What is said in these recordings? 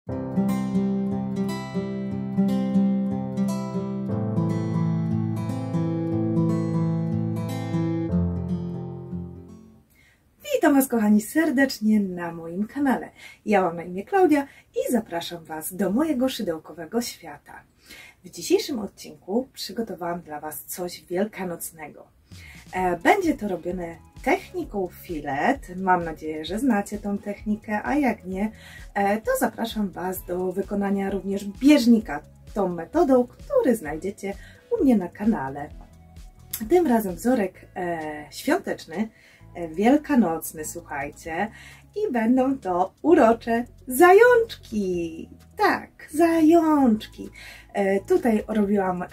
Witam Was, kochani, serdecznie na moim kanale. Ja mam na imię Klaudia i zapraszam Was do mojego szydełkowego świata. W dzisiejszym odcinku przygotowałam dla Was coś wielkanocnego. Będzie to robione techniką filet. Mam nadzieję, że znacie tą technikę, a jak nie, to zapraszam Was do wykonania również bieżnika tą metodą, który znajdziecie u mnie na kanale. Tym razem wzorek świąteczny, wielkanocny, słuchajcie, i będą to urocze zajączki. Tak, zajączki. Tutaj robiłam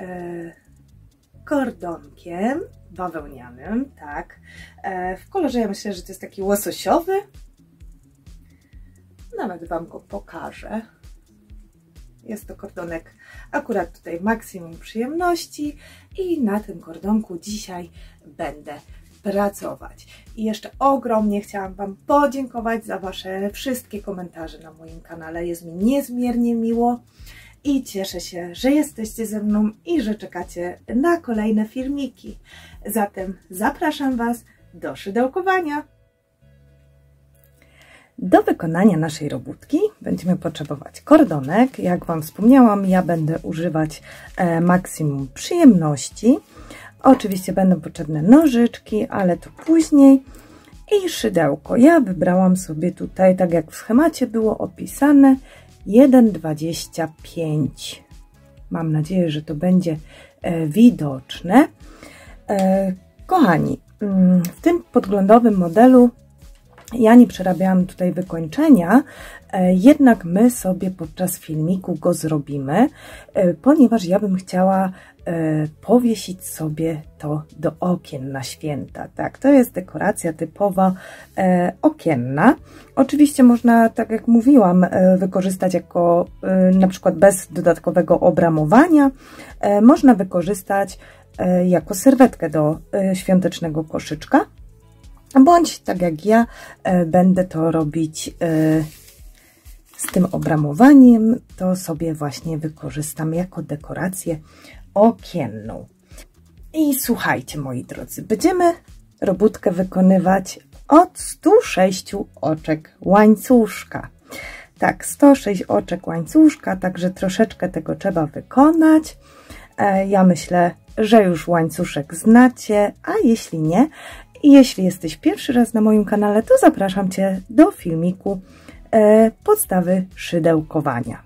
kordonkiem bawełnianym, tak, w kolorze, ja myślę, że to jest taki łososiowy. Nawet Wam go pokażę. Jest to kordonek akurat tutaj maksimum przyjemności i na tym kordonku dzisiaj będę pracować. I jeszcze ogromnie chciałam Wam podziękować za Wasze wszystkie komentarze na moim kanale. Jest mi niezmiernie miło i cieszę się, że jesteście ze mną i że czekacie na kolejne filmiki. Zatem zapraszam Was do szydełkowania. Do wykonania naszej robótki będziemy potrzebować kordonek. Jak Wam wspomniałam, ja będę używać maksimum przyjemności. Oczywiście będą potrzebne nożyczki, ale to później. I szydełko. Ja wybrałam sobie tutaj, tak jak w schemacie było opisane, 1,25. Mam nadzieję, że to będzie widoczne. Kochani, w tym podglądowym modelu ja nie przerabiałam tutaj wykończenia, jednak my sobie podczas filmiku go zrobimy, ponieważ ja bym chciała powiesić sobie to do okien na święta. Tak, to jest dekoracja typowo okienna. Oczywiście można, tak jak mówiłam, wykorzystać jako na przykład bez dodatkowego obramowania. Można wykorzystać jako serwetkę do świątecznego koszyczka. Bądź tak jak ja będę to robić z tym obramowaniem, to sobie właśnie wykorzystam jako dekorację okienną. I słuchajcie, moi drodzy, będziemy robótkę wykonywać od 106 oczek łańcuszka. Tak, 106 oczek łańcuszka, także troszeczkę tego trzeba wykonać. Ja myślę, że już łańcuszek znacie, a jeśli nie, i jeśli jesteś pierwszy raz na moim kanale, to zapraszam Cię do filmiku podstawy szydełkowania.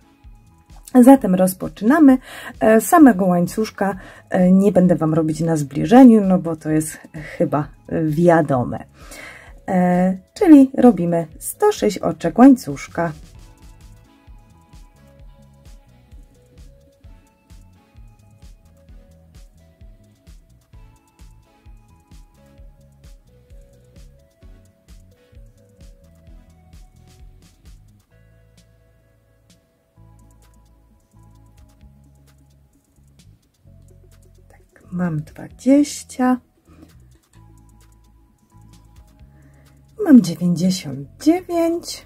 Zatem rozpoczynamy. Samego łańcuszka nie będę Wam robić na zbliżeniu, no bo to jest chyba wiadome. Czyli robimy 106 oczek łańcuszka. Mam 20, mam 99,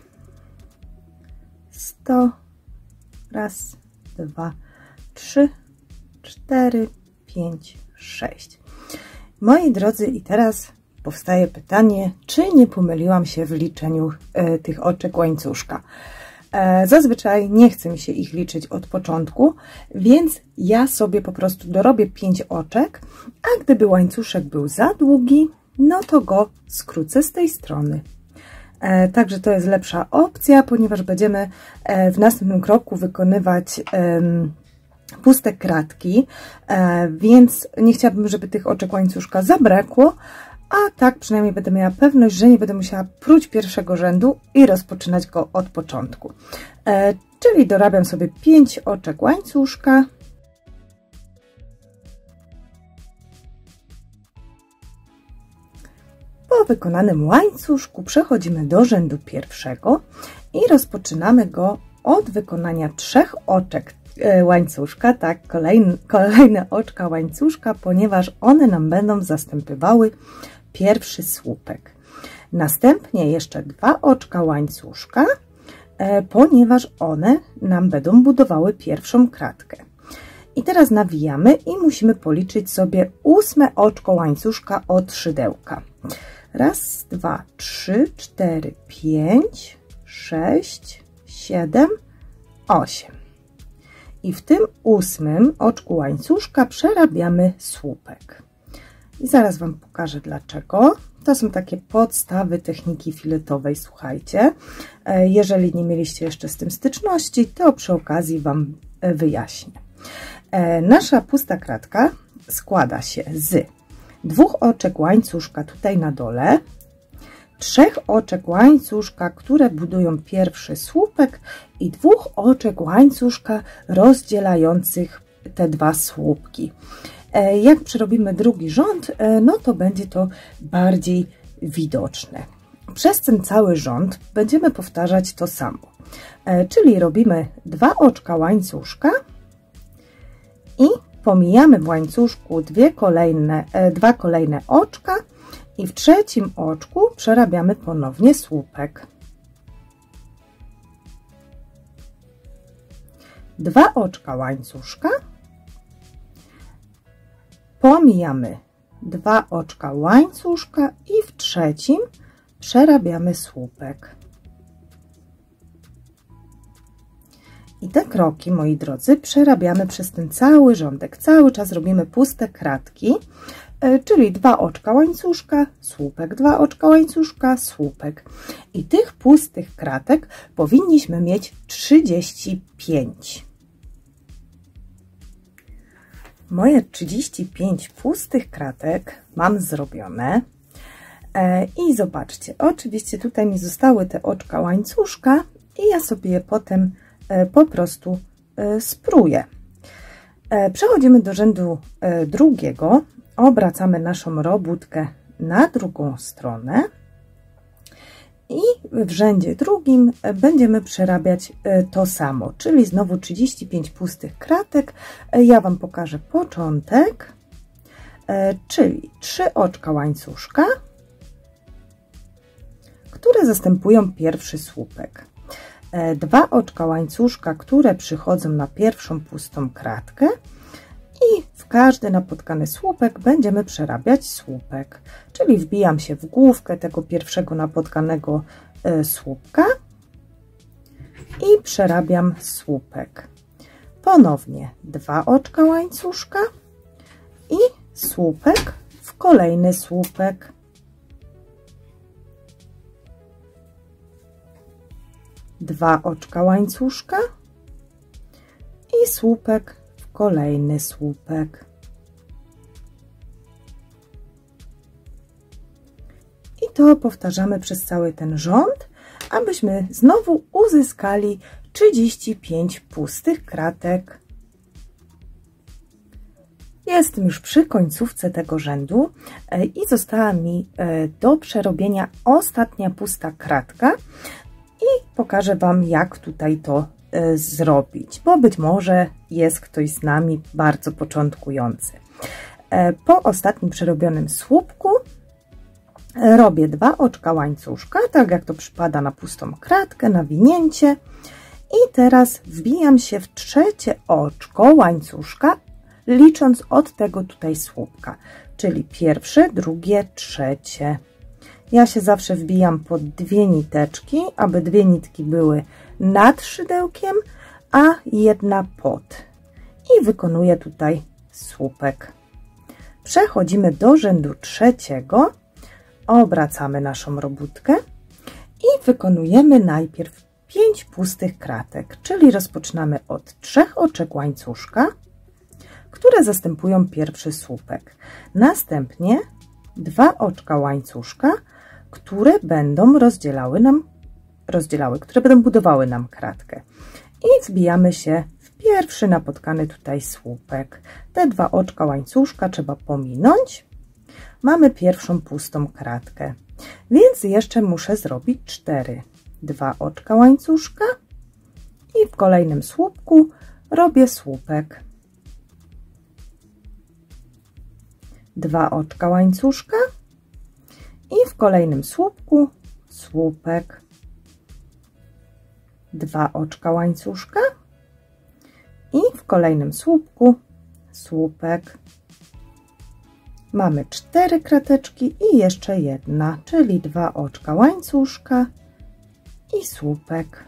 100, raz, 2, 3, 4, 5, 6. Moi drodzy, i teraz powstaje pytanie, czy nie pomyliłam się w liczeniu tych oczek łańcuszka. Zazwyczaj nie chce mi się ich liczyć od początku, więc ja sobie po prostu dorobię 5 oczek, a gdyby łańcuszek był za długi, no to go skrócę z tej strony. Także to jest lepsza opcja, ponieważ będziemy w następnym kroku wykonywać puste kratki, więc nie chciałabym, żeby tych oczek łańcuszka zabrakło, a tak przynajmniej będę miała pewność, że nie będę musiała próć pierwszego rzędu i rozpoczynać go od początku. Czyli dorabiam sobie 5 oczek łańcuszka. Po wykonanym łańcuszku przechodzimy do rzędu pierwszego i rozpoczynamy go od wykonania 3 oczek łańcuszka, tak, kolejne oczka łańcuszka, ponieważ one nam będą zastępowały pierwszy słupek. Następnie jeszcze 2 oczka łańcuszka ponieważ one nam będą budowały pierwszą kratkę. I teraz nawijamy i musimy policzyć sobie 8 oczko łańcuszka od szydełka. Raz, 2, 3, 4, 5, 6, 7, 8. I w tym 8 oczku łańcuszka przerabiamy słupek. I zaraz Wam pokażę dlaczego. To są takie podstawy techniki filetowej, słuchajcie. Jeżeli nie mieliście jeszcze z tym styczności, to przy okazji Wam wyjaśnię. Nasza pusta kratka składa się z 2 oczek łańcuszka tutaj na dole, 3 oczek łańcuszka, które budują pierwszy słupek i 2 oczek łańcuszka rozdzielających te 2 słupki. Jak przerobimy drugi rząd, no to będzie to bardziej widoczne. Przez ten cały rząd będziemy powtarzać to samo, czyli robimy 2 oczka łańcuszka i pomijamy w łańcuszku 2 kolejne oczka i w trzecim oczku przerabiamy ponownie słupek. 2 oczka łańcuszka, pomijamy 2 oczka łańcuszka i w trzecim przerabiamy słupek. I te kroki, moi drodzy, przerabiamy przez ten cały rządek. Cały czas robimy puste kratki, czyli 2 oczka łańcuszka, słupek, 2 oczka łańcuszka, słupek. I tych pustych kratek powinniśmy mieć 35. Moje 35 pustych kratek mam zrobione. I zobaczcie, oczywiście tutaj mi zostały te oczka łańcuszka i ja sobie je potem po prostu spróję. Przechodzimy do rzędu drugiego, obracamy naszą robótkę na drugą stronę i w rzędzie drugim będziemy przerabiać to samo, czyli znowu 35 pustych kratek. Ja Wam pokażę początek, czyli 3 oczka łańcuszka, które zastępują pierwszy słupek. 2 oczka łańcuszka, które przychodzą na pierwszą pustą kratkę i w każdy napotkany słupek będziemy przerabiać słupek, czyli wbijam się w główkę tego pierwszego napotkanego słupka i przerabiam słupek. Ponownie 2 oczka łańcuszka i słupek w kolejny słupek. 2 oczka łańcuszka i słupek w kolejny słupek. I to powtarzamy przez cały ten rząd, abyśmy znowu uzyskali 35 pustych kratek. Jestem już przy końcówce tego rzędu i została mi do przerobienia ostatnia pusta kratka. I pokażę Wam, jak tutaj to zrobić, bo być może jest ktoś z nami bardzo początkujący. Po ostatnim przerobionym słupku robię 2 oczka łańcuszka, tak jak to przypada na pustą kratkę, nawinięcie. I teraz wbijam się w trzecie oczko łańcuszka, licząc od tego tutaj słupka, czyli pierwsze, drugie, trzecie. Ja się zawsze wbijam pod 2 niteczki, aby 2 nitki były nad szydełkiem, a 1 pod. I wykonuję tutaj słupek. Przechodzimy do rzędu trzeciego, obracamy naszą robótkę i wykonujemy najpierw 5 pustych kratek, czyli rozpoczynamy od 3 oczek łańcuszka, które zastępują pierwszy słupek. Następnie 2 oczka łańcuszka, które będą które będą budowały nam kratkę. I wbijamy się w pierwszy napotkany tutaj słupek. Te 2 oczka łańcuszka trzeba pominąć. Mamy pierwszą pustą kratkę, więc jeszcze muszę zrobić 4. 2 oczka łańcuszka i w kolejnym słupku robię słupek. 2 oczka łańcuszka i w kolejnym słupku słupek. 2 oczka łańcuszka i w kolejnym słupku słupek. Mamy 4 krateczki i jeszcze jedna, czyli 2 oczka łańcuszka i słupek.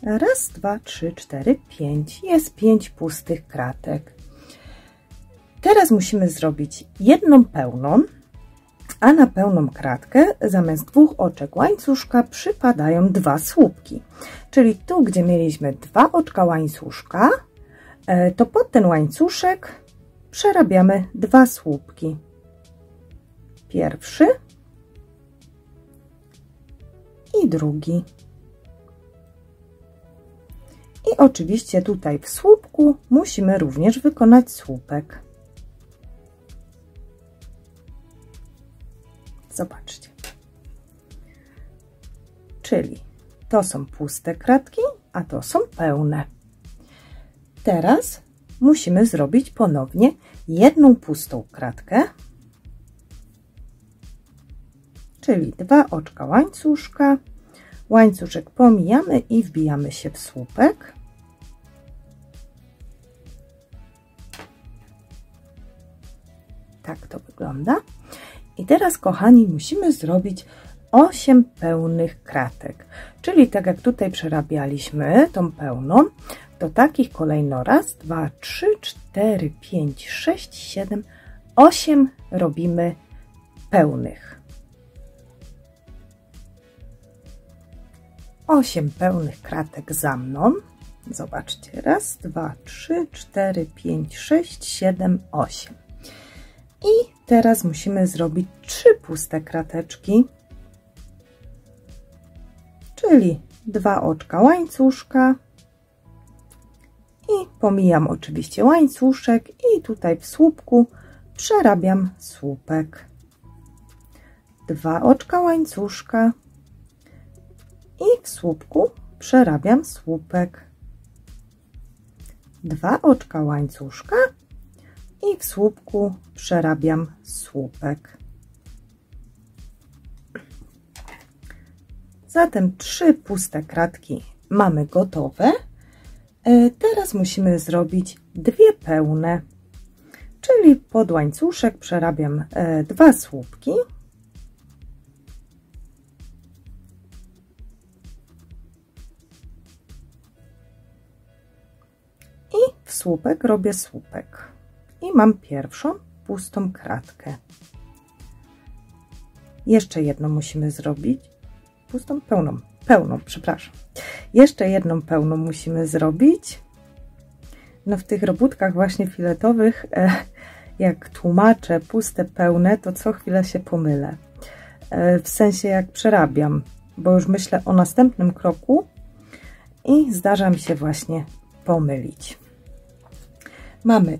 Raz, 2, 3, 4, 5. Jest 5 pustych kratek. Teraz musimy zrobić jedną pełną, a na pełną kratkę zamiast 2 oczek łańcuszka przypadają 2 słupki. Czyli tu, gdzie mieliśmy 2 oczka łańcuszka, to pod ten łańcuszek przerabiamy 2 słupki. Pierwszy i drugi. I oczywiście tutaj w słupku musimy również wykonać słupek. Zobaczcie. Czyli to są puste kratki, a to są pełne. Teraz musimy zrobić ponownie jedną pustą kratkę, czyli 2 oczka łańcuszka. Łańcuszek pomijamy i wbijamy się w słupek. Tak to wygląda. I teraz, kochani, musimy zrobić 8 pełnych kratek. Czyli tak jak tutaj przerabialiśmy tą pełną, to takich kolejno raz, 2, 3, 4, 5, 6, 7, 8 robimy pełnych. 8 pełnych kratek za mną. Zobaczcie, raz, 2, 3, 4, 5, 6, 7, 8. I teraz musimy zrobić 3 puste krateczki, czyli 2 oczka łańcuszka i pomijam oczywiście łańcuszek i tutaj w słupku przerabiam słupek. 2 oczka łańcuszka i w słupku przerabiam słupek. 2 oczka łańcuszka i w słupku przerabiam słupek. Zatem 3 puste kratki mamy gotowe. Teraz musimy zrobić 2 pełne, czyli pod łańcuszek przerabiam 2 słupki. I w słupek robię słupek. I mam pierwszą pustą kratkę. Jeszcze jedną musimy zrobić. Pustą, pełną, przepraszam. Jeszcze jedną pełną musimy zrobić. No w tych robótkach właśnie filetowych, jak tłumaczę puste, pełne, to co chwilę się pomylę. W sensie jak przerabiam, bo już myślę o następnym kroku i zdarza mi się właśnie pomylić. Mamy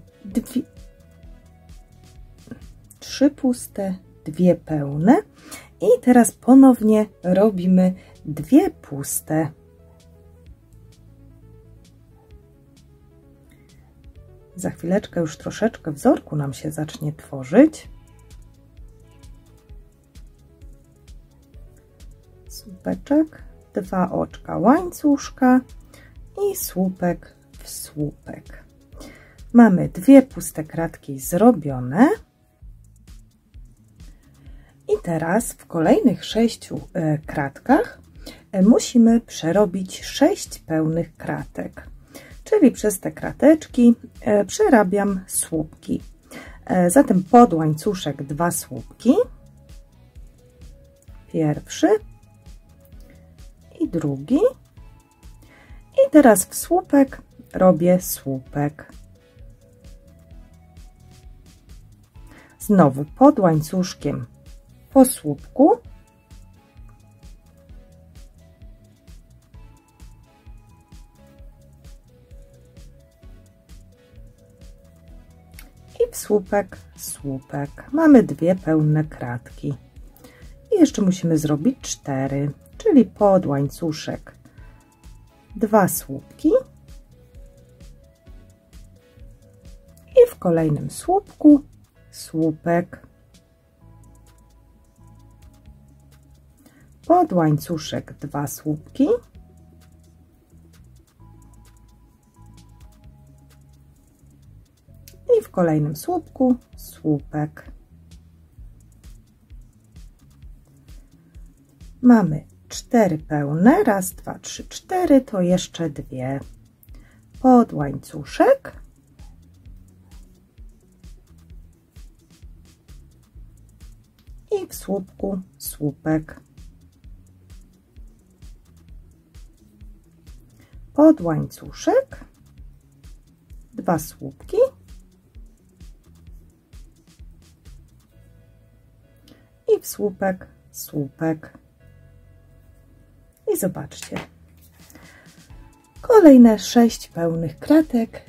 3 puste, 2 pełne i teraz ponownie robimy 2 puste. Za chwileczkę już troszeczkę wzorku nam się zacznie tworzyć. Słupeczek, 2 oczka łańcuszka i słupek w słupek. Mamy 2 puste kratki zrobione. I teraz w kolejnych 6 kratkach musimy przerobić 6 pełnych kratek. Czyli przez te krateczki przerabiam słupki. Zatem pod łańcuszek 2 słupki. Pierwszy i drugi. I teraz w słupek robię słupek. Znowu pod łańcuszkiem po słupku. I w słupek, słupek. Mamy 2 pełne kratki. I jeszcze musimy zrobić 4, czyli pod łańcuszek 2 słupki. I w kolejnym słupku słupek. pod łańcuszek 2 słupki i w kolejnym słupku słupek. Mamy 4 pełne, raz, 2, 3, 4, to jeszcze 2 pod łańcuszek i w słupku słupek, pod łańcuszek 2 słupki i w słupek słupek. I zobaczcie, kolejne 6 pełnych kratek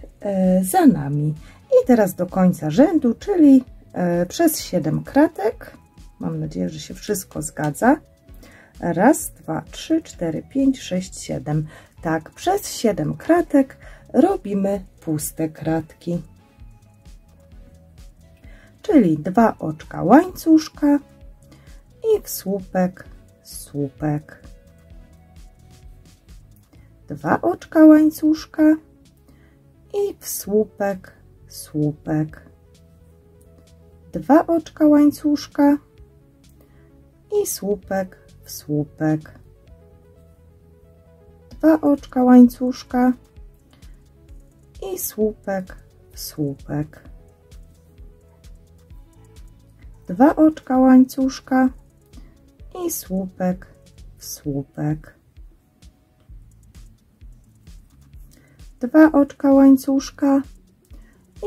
za nami. I teraz do końca rzędu, czyli przez 7 kratek. Mam nadzieję, że się wszystko zgadza. Raz, 2, 3, 4, 5, 6, 7. Tak, przez 7 kratek robimy puste kratki. Czyli 2 oczka łańcuszka i w słupek słupek. 2 oczka łańcuszka i w słupek słupek. 2 oczka łańcuszka i słupek w słupek. 2 oczka łańcuszka i słupek w słupek. 2 oczka łańcuszka i słupek w słupek. 2 oczka łańcuszka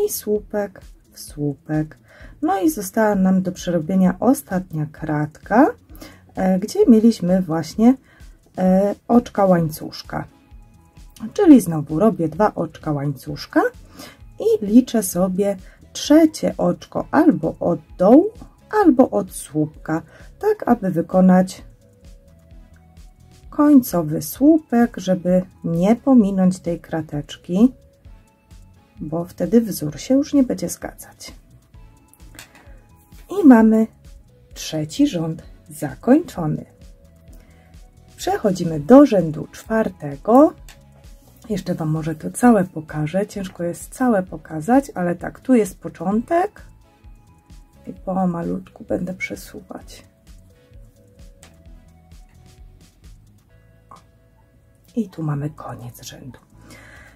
i słupek w słupek. No i została nam do przerobienia ostatnia kratka, gdzie mieliśmy właśnie oczka łańcuszka. Czyli znowu robię 2 oczka łańcuszka i liczę sobie trzecie oczko albo od dołu, albo od słupka, tak aby wykonać końcowy słupek, żeby nie pominąć tej krateczki, bo wtedy wzór się już nie będzie zgadzać. I mamy trzeci rząd zakończony. Przechodzimy do rzędu 4. Jeszcze Wam może to całe pokażę. Ciężko jest całe pokazać, ale tak, tu jest początek i pomalutku będę przesuwać. I tu mamy koniec rzędu.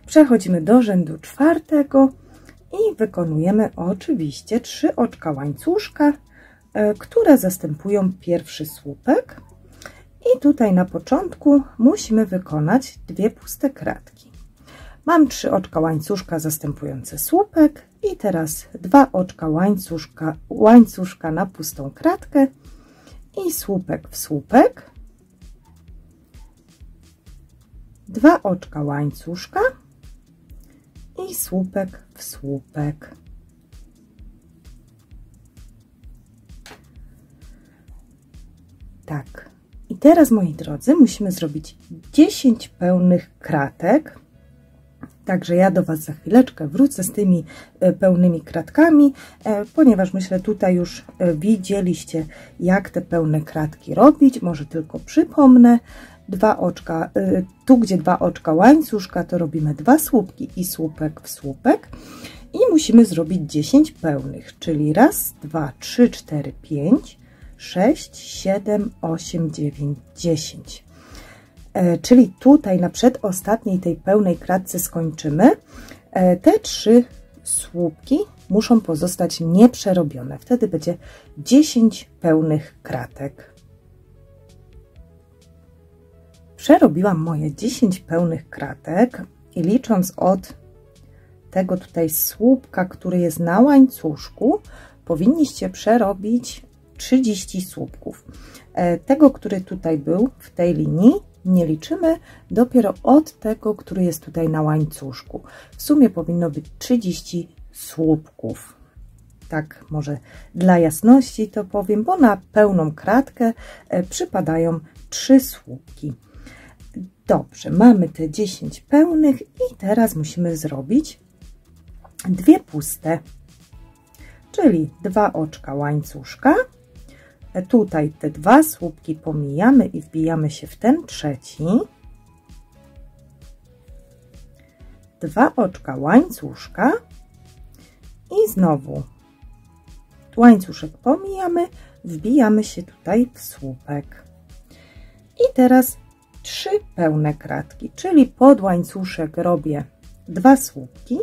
Przechodzimy do rzędu 4 i wykonujemy oczywiście 3 oczka łańcuszka, które zastępują pierwszy słupek. I tutaj na początku musimy wykonać 2 puste kratki. Mam 3 oczka łańcuszka zastępujące słupek i teraz 2 oczka łańcuszka na pustą kratkę i słupek w słupek. 2 oczka łańcuszka i słupek w słupek. Tak. I teraz, moi drodzy, musimy zrobić 10 pełnych kratek. Także ja do Was za chwileczkę wrócę z tymi pełnymi kratkami, ponieważ myślę, tutaj już widzieliście, jak te pełne kratki robić. Może tylko przypomnę. 2 oczka, tu gdzie 2 oczka łańcuszka, to robimy 2 słupki i słupek w słupek i musimy zrobić 10 pełnych, czyli raz, 2, 3, 4, 5, 6, 7, 8, 9, 10. Czyli tutaj na przedostatniej tej pełnej kratce skończymy. Te 3 słupki muszą pozostać nieprzerobione. Wtedy będzie 10 pełnych kratek. Przerobiłam moje 10 pełnych kratek i licząc od tego tutaj słupka, który jest na łańcuszku, powinniście przerobić 30 słupków. Tego, który tutaj był w tej linii, nie liczymy, dopiero od tego, który jest tutaj na łańcuszku. W sumie powinno być 30 słupków. Tak, może dla jasności to powiem, bo na pełną kratkę przypadają 3 słupki. Dobrze, mamy te 10 pełnych i teraz musimy zrobić 2 puste, czyli 2 oczka łańcuszka Tutaj te 2 słupki pomijamy i wbijamy się w ten trzeci. 2 oczka łańcuszka i znowu łańcuszek pomijamy, wbijamy się tutaj w słupek. I teraz 3 pełne kratki, czyli pod łańcuszek robię 2 słupki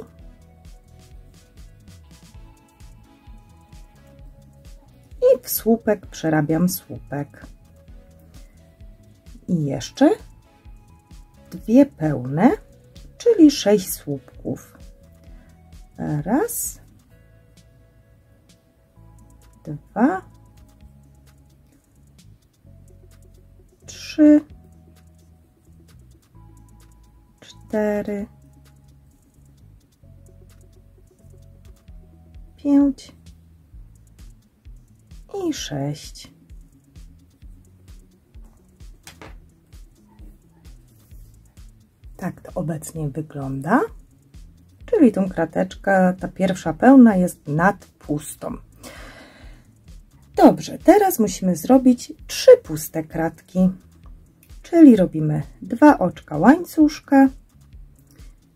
i w słupek przerabiam słupek. I jeszcze 2 pełne, czyli 6 słupków. Raz, 2, 3, 4, 5 i 6. Tak to obecnie wygląda, czyli tą krateczkę, ta pierwsza pełna jest nad pustą. Dobrze, teraz musimy zrobić 3 puste kratki, czyli robimy 2 oczka łańcuszka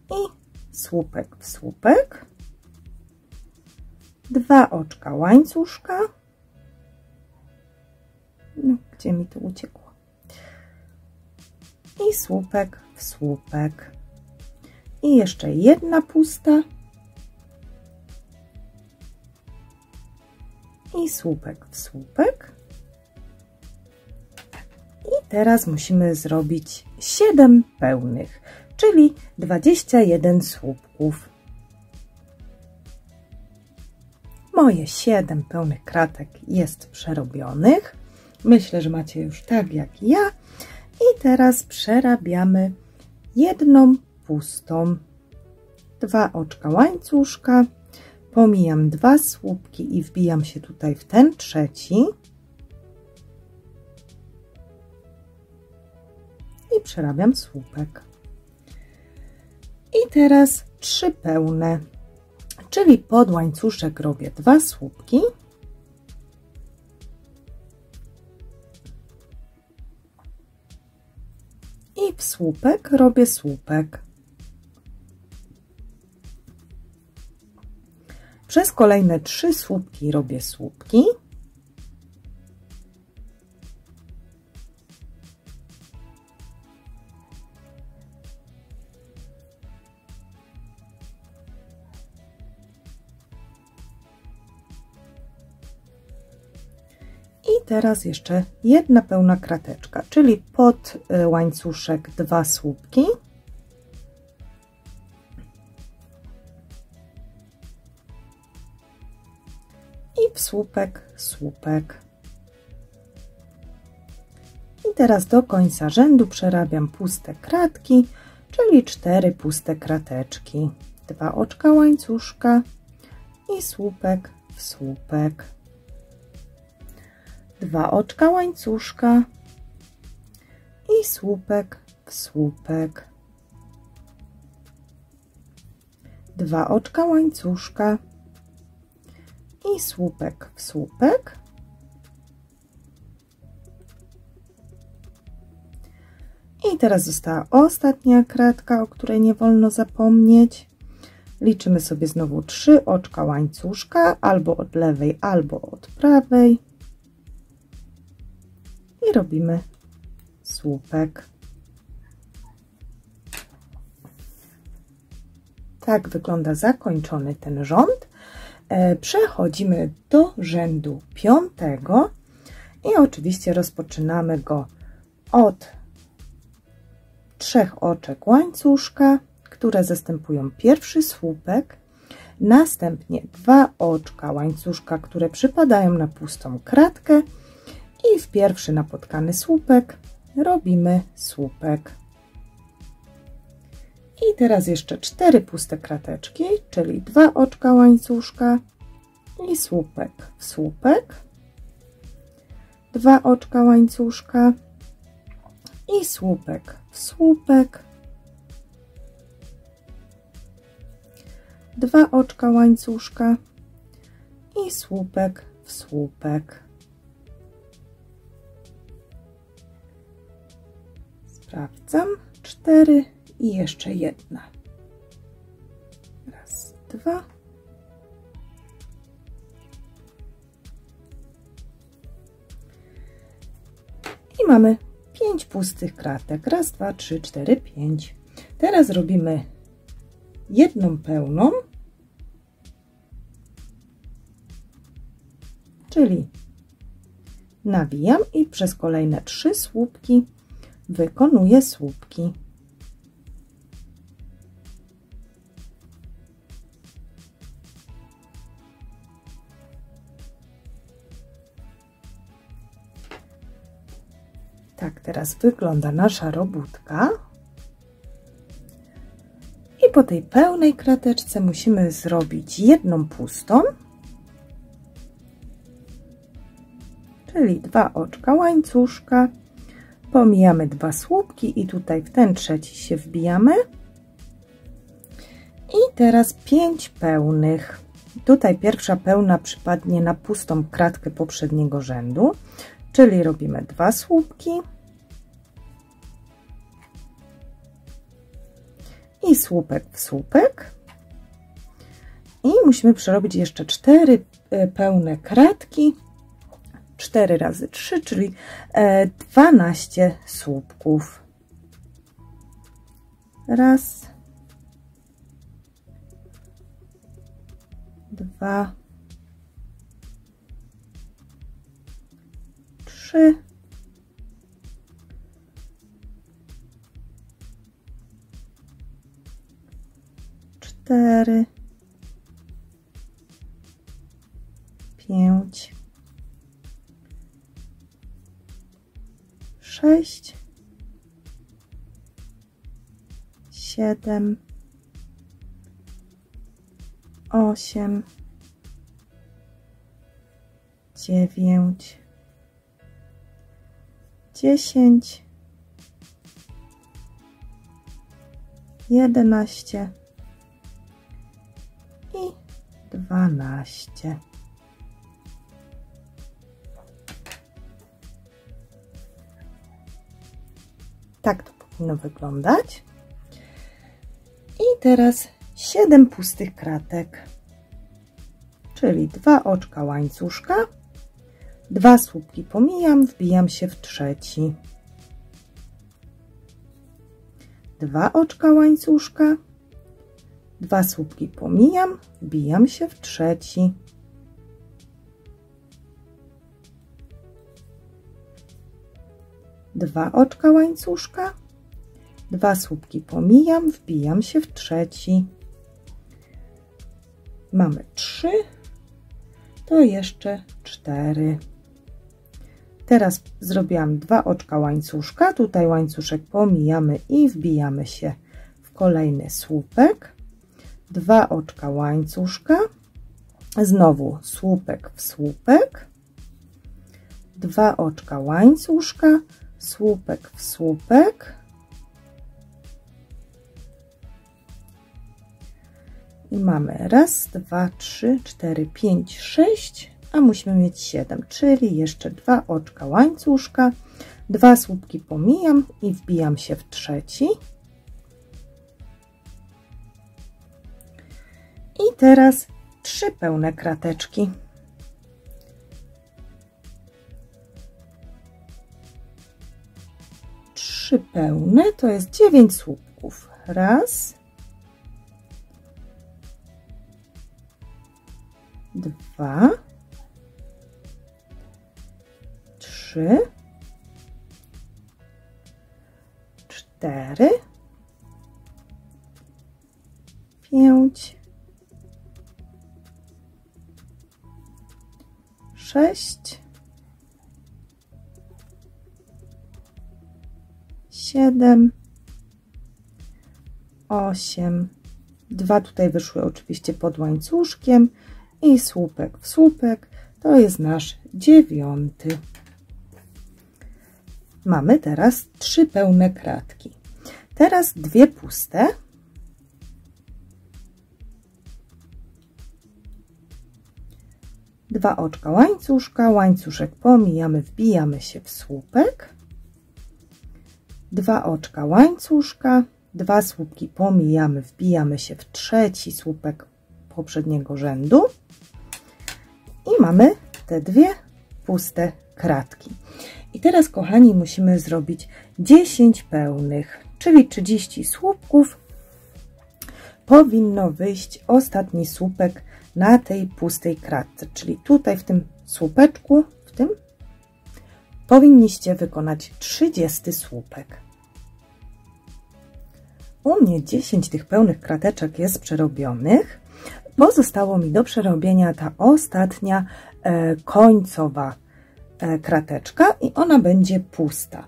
i słupek w słupek, 2 oczka łańcuszka, no, gdzie mi to uciekło, i słupek w słupek i jeszcze 1 pusta i słupek w słupek. I teraz musimy zrobić 7 pełnych, czyli 21 słupków. Moje 7 pełnych kratek jest przerobionych. Myślę, że macie już tak jak ja. I teraz przerabiamy 1 pustą, 2 oczka łańcuszka, pomijam 2 słupki i wbijam się tutaj w ten trzeci i przerabiam słupek. I teraz 3 pełne, czyli pod łańcuszek robię 2 słupki i w słupek robię słupek. Przez kolejne 3 słupki robię słupki. I teraz jeszcze 1 pełna krateczka, czyli pod łańcuszek 2 słupki. I w słupek, słupek. I teraz do końca rzędu przerabiam puste kratki, czyli 4 puste krateczki. 2 oczka łańcuszka i słupek w słupek. 2 oczka łańcuszka i słupek w słupek. 2 oczka łańcuszka i słupek w słupek. I teraz została ostatnia kratka, o której nie wolno zapomnieć. Liczymy sobie znowu 3 oczka łańcuszka, albo od lewej, albo od prawej. I robimy słupek. Tak wygląda zakończony ten rząd. Przechodzimy do rzędu 5 i oczywiście rozpoczynamy go od 3 oczek łańcuszka, które zastępują pierwszy słupek, następnie 2 oczka łańcuszka, które przypadają na pustą kratkę i w pierwszy napotkany słupek robimy słupek. I teraz jeszcze 4 puste krateczki, czyli 2 oczka łańcuszka i słupek w słupek, 2 oczka łańcuszka i słupek w słupek, 2 oczka łańcuszka i słupek w słupek. Sprawdzam. 4 i jeszcze jedna. Raz, 2. I mamy 5 pustych kratek. Raz, 2, 3, 4, 5. Teraz robimy jedną pełną, czyli nawijam i przez kolejne 3 słupki wykonuję słupki. Tak teraz wygląda nasza robótka. I po tej pełnej krateczce musimy zrobić jedną pustą, czyli 2 oczka łańcuszka, pomijamy 2 słupki i tutaj w ten trzeci się wbijamy. I teraz 5 pełnych. Tutaj pierwsza pełna przypadnie na pustą kratkę poprzedniego rzędu, czyli robimy 2 słupki i słupek w słupek. I musimy przerobić jeszcze 4 pełne kratki. 4 razy 3, czyli 12 słupków. Raz, 2, 3, 4, 5, 6, 7, 8, 9, 10, 11 i 12. Tak to powinno wyglądać. I teraz 7 pustych kratek, czyli 2 oczka łańcuszka, 2 słupki pomijam, wbijam się w trzeci, 2 oczka łańcuszka, 2 słupki pomijam, wbijam się w trzeci, 2 oczka łańcuszka, 2 słupki pomijam, wbijam się w trzeci. Mamy 3, to jeszcze 4. Teraz zrobiłam 2 oczka łańcuszka, tutaj łańcuszek pomijamy i wbijamy się w kolejny słupek. 2 oczka łańcuszka, znowu słupek w słupek, 2 oczka łańcuszka, słupek w słupek i mamy raz, 2, 3, 4, 5, 6, a musimy mieć 7, czyli jeszcze 2 oczka łańcuszka, 2 słupki pomijam i wbijam się w trzeci. I teraz 3 pełne krateczki. Trzy pełne to jest 9 słupków. Raz, 2, 3, 4, 5, 6, 7, 8, 2 tutaj wyszły oczywiście pod łańcuszkiem i słupek w słupek, to jest nasz 9. Mamy teraz 3 pełne kratki. Teraz 2 puste. Dwa oczka łańcuszka, łańcuszek pomijamy, wbijamy się w słupek. 2 oczka łańcuszka, 2 słupki pomijamy, wbijamy się w trzeci słupek poprzedniego rzędu i mamy te 2 puste kratki. I teraz, kochani, musimy zrobić 10 pełnych, czyli 30 słupków. Powinno wyjść ostatni słupek na tej pustej kratce, czyli tutaj w tym słupeczku, w tym powinniście wykonać 30 słupek. U mnie 10 tych pełnych krateczek jest przerobionych. Pozostało mi do przerobienia ta ostatnia końcowa krateczka i ona będzie pusta.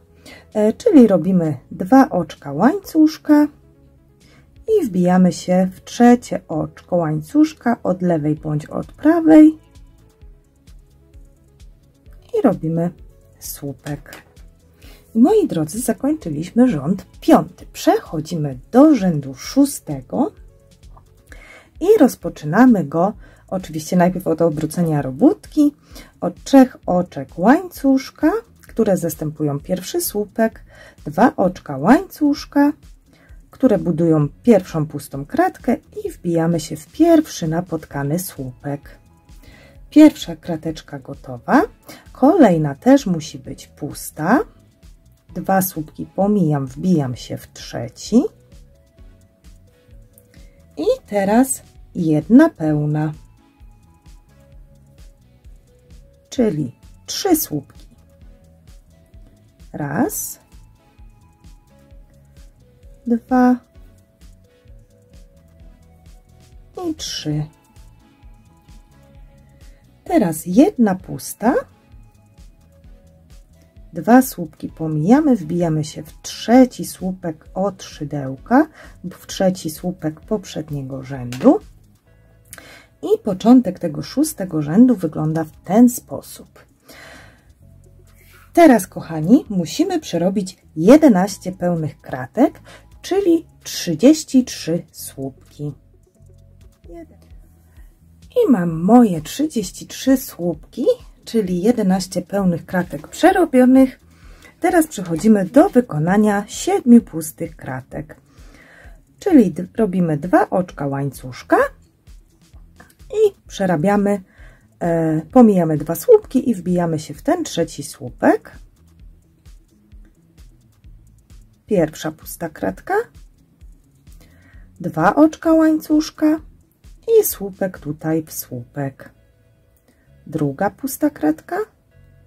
Czyli robimy 2 oczka łańcuszka i wbijamy się w trzecie oczko łańcuszka od lewej bądź od prawej i robimy słupek. Moi drodzy, zakończyliśmy rząd 5. Przechodzimy do rzędu 6 i rozpoczynamy go oczywiście najpierw od obrócenia robótki, od 3 oczek łańcuszka, które zastępują pierwszy słupek, 2 oczka łańcuszka, które budują pierwszą pustą kratkę i wbijamy się w pierwszy napotkany słupek. Pierwsza krateczka gotowa, kolejna też musi być pusta. 2 słupki pomijam, wbijam się w trzeci i teraz jedna pełna, czyli 3 słupki. Raz, 2 i 3. Teraz jedna pusta, 2 słupki pomijamy, wbijamy się w trzeci słupek od szydełka, w trzeci słupek poprzedniego rzędu i początek tego 6. rzędu wygląda w ten sposób. Teraz, kochani, musimy przerobić 11 pełnych kratek, czyli 33 słupki. I mam moje 33 słupki, czyli 11 pełnych kratek przerobionych. Teraz przechodzimy do wykonania 7 pustych kratek. Czyli robimy 2 oczka łańcuszka i przerabiamy, pomijamy 2 słupki i wbijamy się w ten trzeci słupek. Pierwsza pusta kratka, 2 oczka łańcuszka i słupek tutaj w słupek. Druga pusta kratka,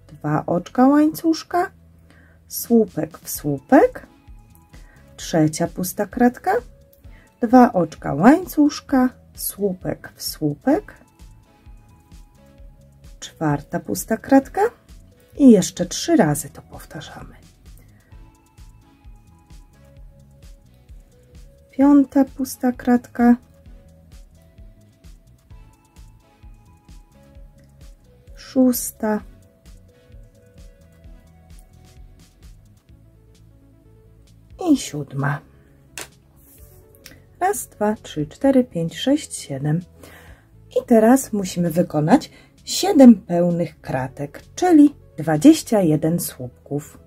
2 oczka łańcuszka, słupek w słupek. Trzecia pusta kratka, 2 oczka łańcuszka, słupek w słupek. Czwarta pusta kratka i jeszcze 3 razy to powtarzamy. Piąta pusta kratka, szósta i 7. Raz, 2, 3, 4, 5, 6, 7. I teraz musimy wykonać 7 pełnych kratek, czyli 21 słupków.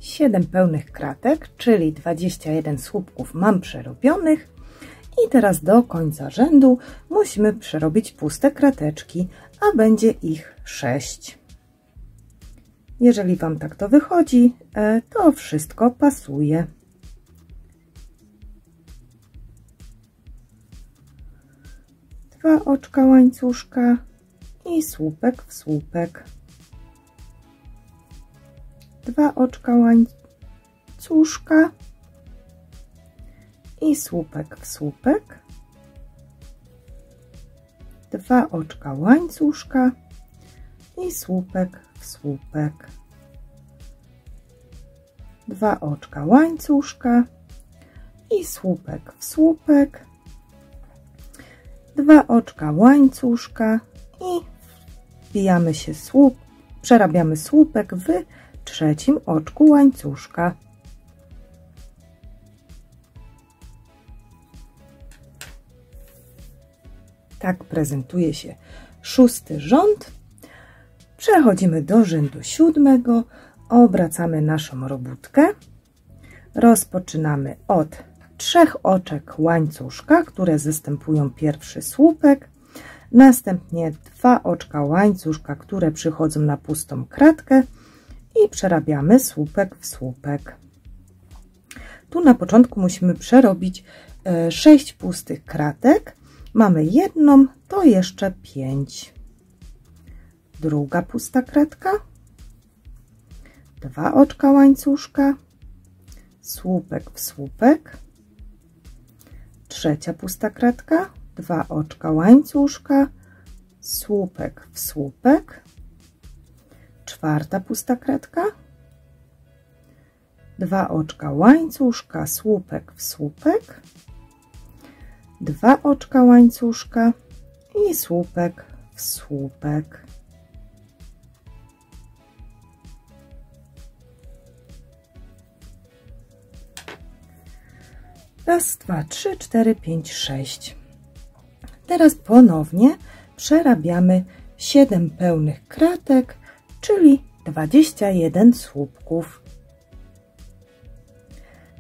7 pełnych kratek, czyli 21 słupków mam przerobionych. I teraz do końca rzędu musimy przerobić puste krateczki, a będzie ich 6. Jeżeli Wam tak to wychodzi, to wszystko pasuje. Dwa oczka łańcuszka i słupek w słupek. 2 oczka łańcuszka i słupek w słupek. 2 oczka łańcuszka i słupek w słupek. 2 oczka łańcuszka i słupek w słupek. 2 oczka łańcuszka i wbijamy się przerabiamy słupek w trzecim oczku łańcuszka. Tak prezentuje się 6. rząd. Przechodzimy do rzędu 7. Obracamy naszą robótkę. Rozpoczynamy od 3 oczek łańcuszka, które zastępują pierwszy słupek. Następnie 2 oczka łańcuszka, które przychodzą na pustą kratkę i przerabiamy słupek w słupek. Tu na początku musimy przerobić 6 pustych kratek. Mamy jedną, to jeszcze 5. Druga pusta kratka, 2 oczka łańcuszka, słupek w słupek, trzecia pusta kratka, 2 oczka łańcuszka, słupek w słupek, czwarta pusta kratka, 2 oczka łańcuszka, słupek w słupek, 2 oczka łańcuszka i słupek w słupek. Raz, 2, 3, 4, 5, 6. Teraz ponownie przerabiamy 7 pełnych kratek, czyli 21 słupków.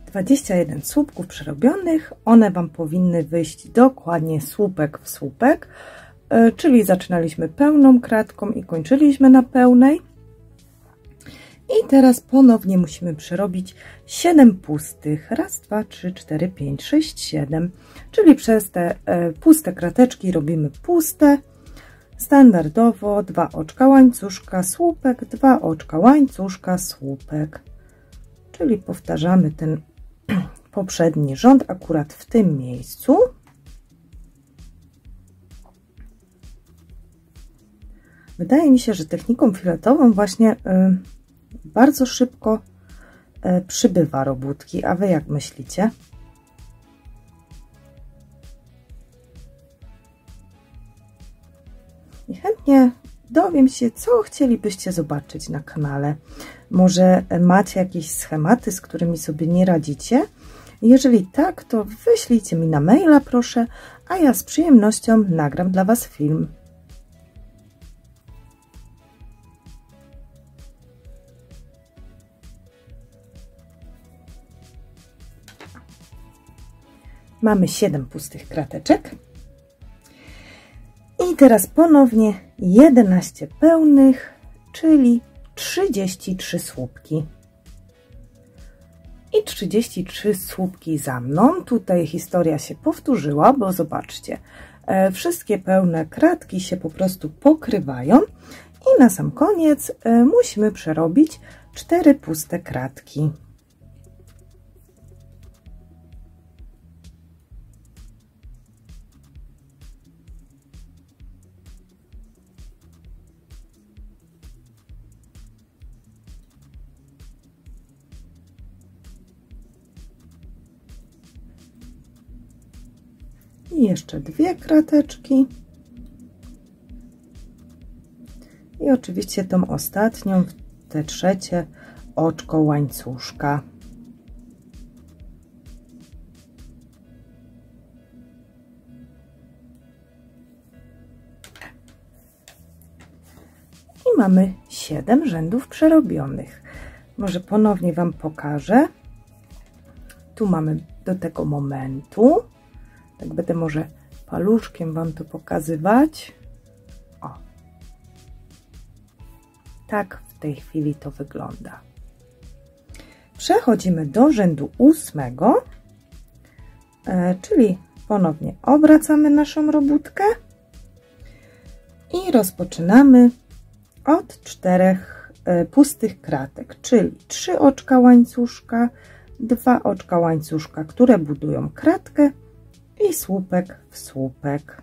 21 słupków przerobionych, one Wam powinny wyjść dokładnie słupek w słupek, czyli zaczynaliśmy pełną kratką i kończyliśmy na pełnej. I teraz ponownie musimy przerobić 7 pustych. Raz, 2, 3, 4, 5, 6, 7. Czyli przez te puste krateczki robimy puste. Standardowo 2 oczka łańcuszka, słupek, 2 oczka łańcuszka, słupek. Czyli powtarzamy ten poprzedni rząd akurat w tym miejscu. Wydaje mi się, że techniką filetową właśnie bardzo szybko przybywa robótki, a Wy jak myślicie? I chętnie dowiem się, co chcielibyście zobaczyć na kanale. Może macie jakieś schematy, z którymi sobie nie radzicie? Jeżeli tak, to wyślijcie mi na maila, proszę, a ja z przyjemnością nagram dla Was film. Mamy 7 pustych krateczek. I teraz ponownie 11 pełnych, czyli 33 słupki. I 33 słupki za mną. Tutaj historia się powtórzyła, bo zobaczcie, wszystkie pełne kratki się po prostu pokrywają. I na sam koniec musimy przerobić 4 puste kratki. I jeszcze 2 krateczki. I oczywiście tą ostatnią, te trzecie oczko łańcuszka. I mamy 7 rzędów przerobionych. Może ponownie Wam pokażę. Tu mamy do tego momentu. Tak będę może paluszkiem Wam to pokazywać. O. Tak w tej chwili to wygląda. Przechodzimy do rzędu 8, czyli ponownie obracamy naszą robótkę i rozpoczynamy od 4 pustych kratek, czyli 3 oczka łańcuszka, 2 oczka łańcuszka, które budują kratkę i słupek w słupek,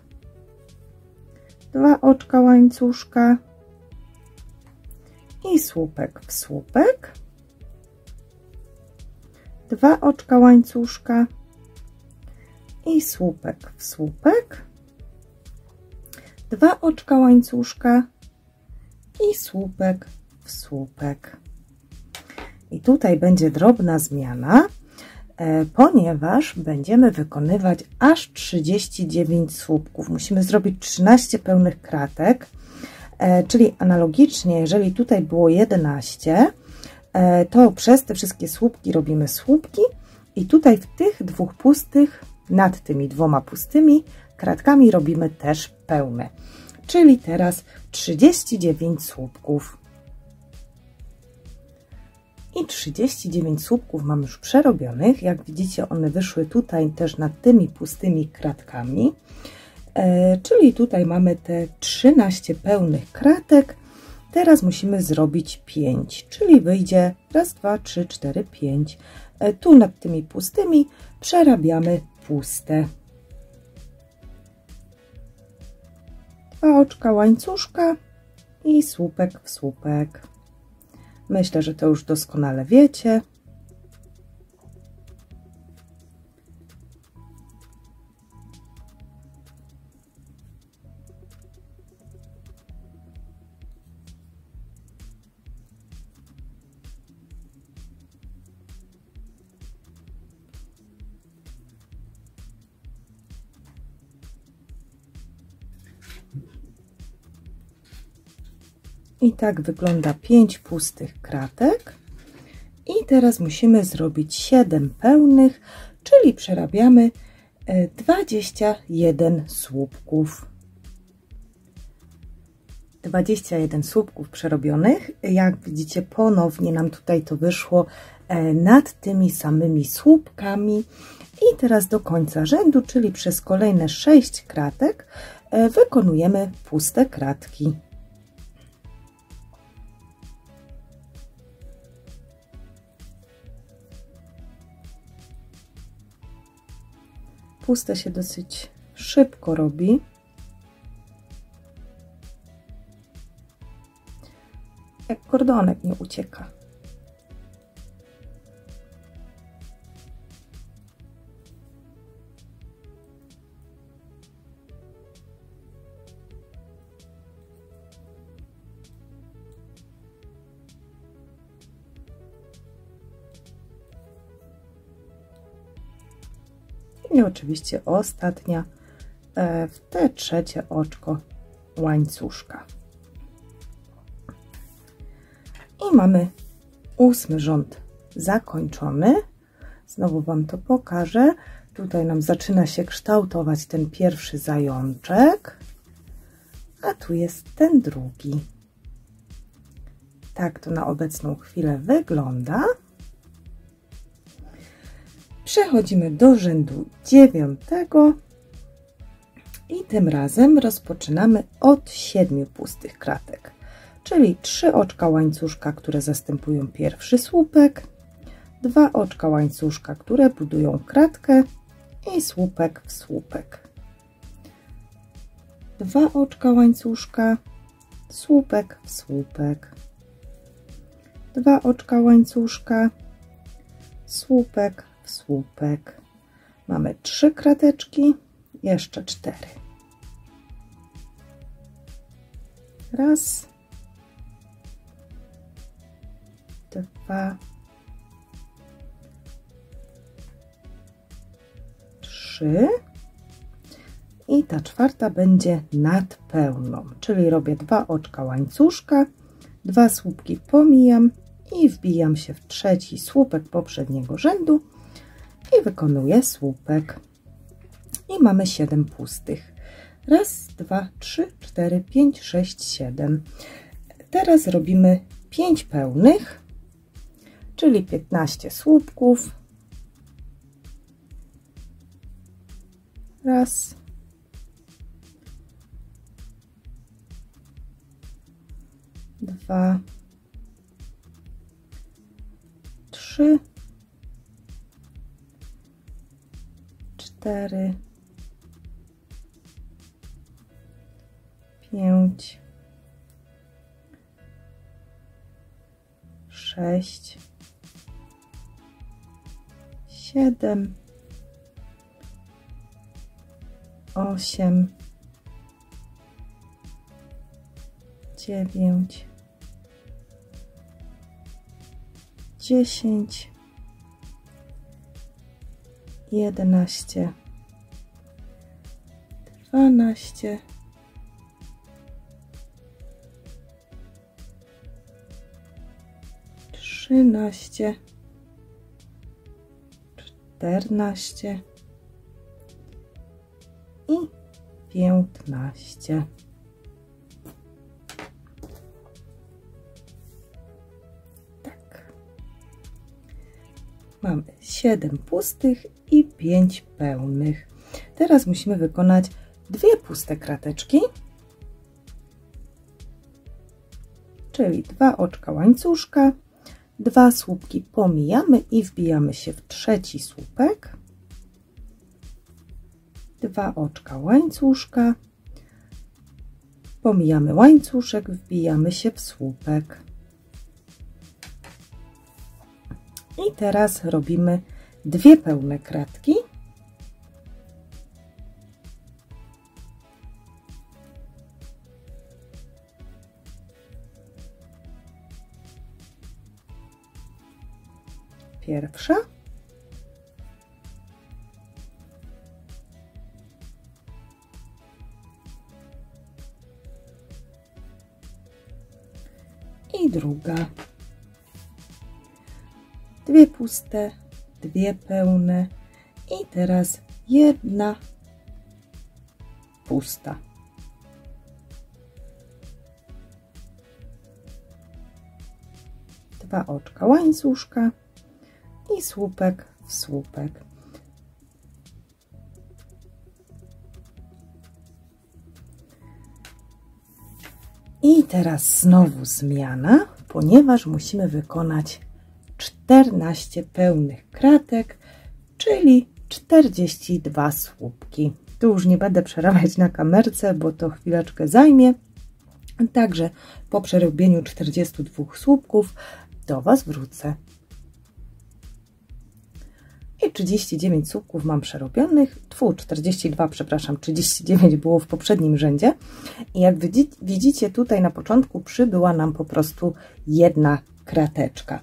2 oczka łańcuszka i słupek w słupek, 2 oczka łańcuszka i słupek w słupek, 2 oczka łańcuszka i słupek w słupek. I tutaj będzie drobna zmiana, ponieważ będziemy wykonywać aż 39 słupków. Musimy zrobić 13 pełnych kratek, czyli analogicznie, jeżeli tutaj było 11, to przez te wszystkie słupki robimy słupki i tutaj w tych dwóch pustych, nad tymi dwoma pustymi kratkami robimy też pełne. Czyli teraz 39 słupków. I 39 słupków mam już przerobionych. Jak widzicie, one wyszły tutaj też nad tymi pustymi kratkami. Czyli tutaj mamy te 13 pełnych kratek. Teraz musimy zrobić 5, czyli wyjdzie raz, 2, 3, 4, 5. Tu nad tymi pustymi przerabiamy puste. 2 oczka łańcuszka i słupek w słupek. Myślę, że to już doskonale wiecie. I tak wygląda 5 pustych kratek. I teraz musimy zrobić 7 pełnych, czyli przerabiamy 21 słupków. 21 słupków przerobionych. Jak widzicie, ponownie nam tutaj to wyszło nad tymi samymi słupkami. I teraz do końca rzędu, czyli przez kolejne 6 kratek wykonujemy puste kratki. Puste się dosyć szybko robi. Jak kordonek nie ucieka. I oczywiście ostatnia, w te trzecie oczko łańcuszka. I mamy 8 rząd zakończony. Znowu Wam to pokażę. Tutaj nam zaczyna się kształtować ten pierwszy zajączek, a tu jest ten drugi. Tak to na obecną chwilę wygląda. Przechodzimy do rzędu 9 i tym razem rozpoczynamy od 7 pustych kratek, czyli 3 oczka łańcuszka, które zastępują pierwszy słupek, 2 oczka łańcuszka, które budują kratkę i słupek w słupek, 2 oczka łańcuszka, słupek w słupek, 2 oczka łańcuszka, słupek w słupek. Mamy 3 krateczki, jeszcze 4. Raz, 2, 3 i ta czwarta będzie nad pełną, czyli robię 2 oczka łańcuszka, 2 słupki pomijam i wbijam się w trzeci słupek poprzedniego rzędu i wykonuję słupek. I mamy 7 pustych. Raz, 2, 3, 4, 5, 6, 7. Teraz robimy 5 pełnych, czyli 15 słupków. Raz, 2, 3, 4, 5, 6, 7, 8, 9, 10, 11, 12, 13, 13, 14 i 15. Tak. Mamy 7 pustych i 5 pełnych. Teraz musimy wykonać 2 puste krateczki, czyli 2 oczka łańcuszka, 2 słupki pomijamy i wbijamy się w trzeci słupek, 2 oczka łańcuszka, pomijamy łańcuszek, wbijamy się w słupek. I teraz robimy 2 pełne kratki. Pierwsza. I druga. 2 puste, 2 pełne i teraz 1 pusta. Dwa oczka łańcuszka i słupek w słupek. I teraz znowu zmiana, ponieważ musimy wykonać 14 pełnych kratek, czyli 42 słupki. Tu już nie będę przerabiać na kamerce, bo to chwileczkę zajmie. Także po przerobieniu 42 słupków do Was wrócę. I 39 słupków mam przerobionych, 42, przepraszam, 39 było w poprzednim rzędzie. I jak widzicie, tutaj na początku przybyła nam po prostu 1 krateczka.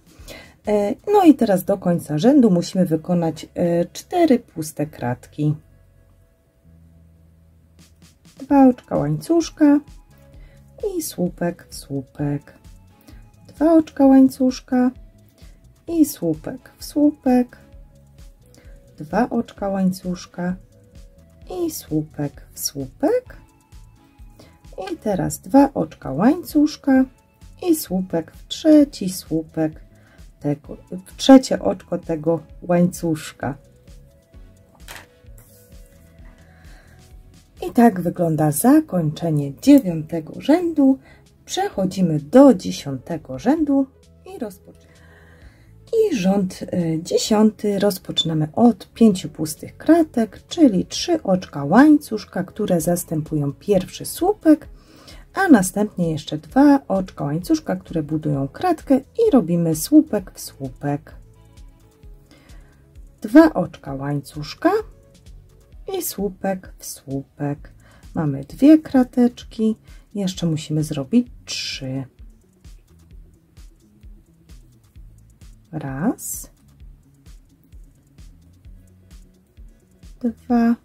No i teraz do końca rzędu musimy wykonać 4 puste kratki. 2 oczka łańcuszka i słupek w słupek. 2 oczka łańcuszka i słupek w słupek. 2 oczka łańcuszka i słupek w słupek. I teraz 2 oczka łańcuszka i słupek w trzeci słupek tego, w trzecie oczko tego łańcuszka. I tak wygląda zakończenie 9 rzędu. Przechodzimy do 10 rzędu i rozpoczynamy. I rząd 10 rozpoczynamy od 5 pustych kratek, czyli 3 oczka łańcuszka, które zastępują pierwszy słupek, a następnie jeszcze 2 oczka łańcuszka, które budują kratkę i robimy słupek w słupek. 2 oczka łańcuszka i słupek w słupek. Mamy 2 krateczki, jeszcze musimy zrobić 3. Raz, 2,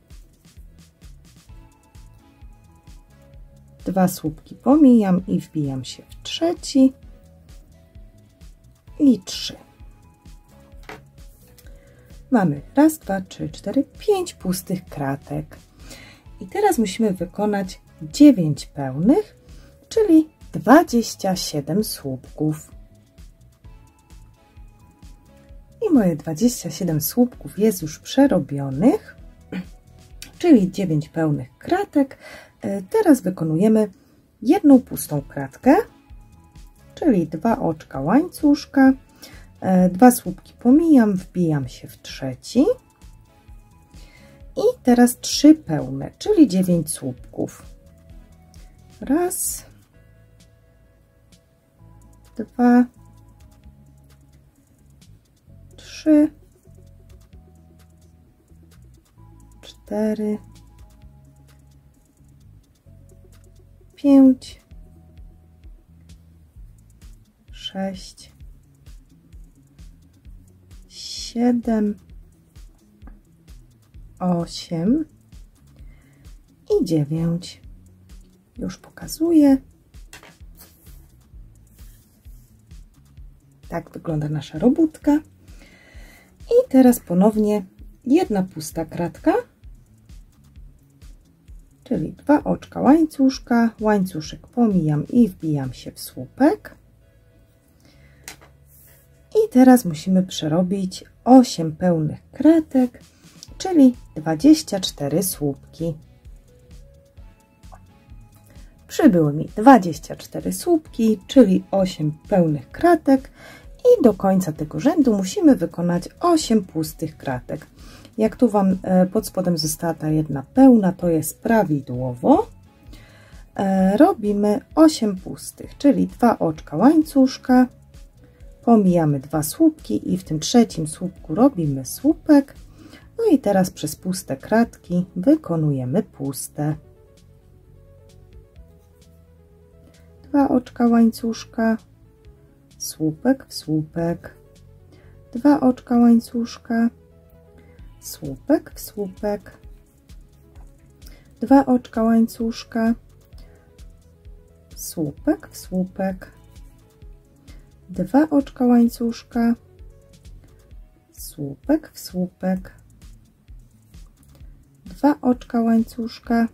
2 słupki pomijam i wbijam się w trzeci i 3. Mamy raz, 2, 3, 4, 5 pustych kratek. I teraz musimy wykonać 9 pełnych, czyli 27 słupków. I moje 27 słupków jest już przerobionych, czyli 9 pełnych kratek. Teraz wykonujemy 1 pustą kratkę, czyli 2 oczka łańcuszka, 2 słupki pomijam, wbijam się w trzeci i teraz 3 pełne, czyli 9 słupków. Raz, 2, 3, 4, 5, 6, 7, 8 i 9. Już pokazuję. Tak wygląda nasza robótka. I teraz ponownie jedna pusta kratka, czyli 2 oczka łańcuszka, łańcuszek pomijam i wbijam się w słupek. I teraz musimy przerobić 8 pełnych kratek, czyli 24 słupki. Przybyły mi 24 słupki, czyli 8 pełnych kratek i do końca tego rzędu musimy wykonać 8 pustych kratek. Jak tu Wam pod spodem została ta jedna pełna, to jest prawidłowo. Robimy 8 pustych, czyli 2 oczka łańcuszka, pomijamy 2 słupki i w tym trzecim słupku robimy słupek. No i teraz przez puste kratki wykonujemy puste. 2 oczka łańcuszka, słupek w słupek, 2 oczka łańcuszka, słupek w słupek, 2 oczka łańcuszka, słupek w słupek, 2 oczka łańcuszka, słupek w słupek, 2 oczka łańcuszka,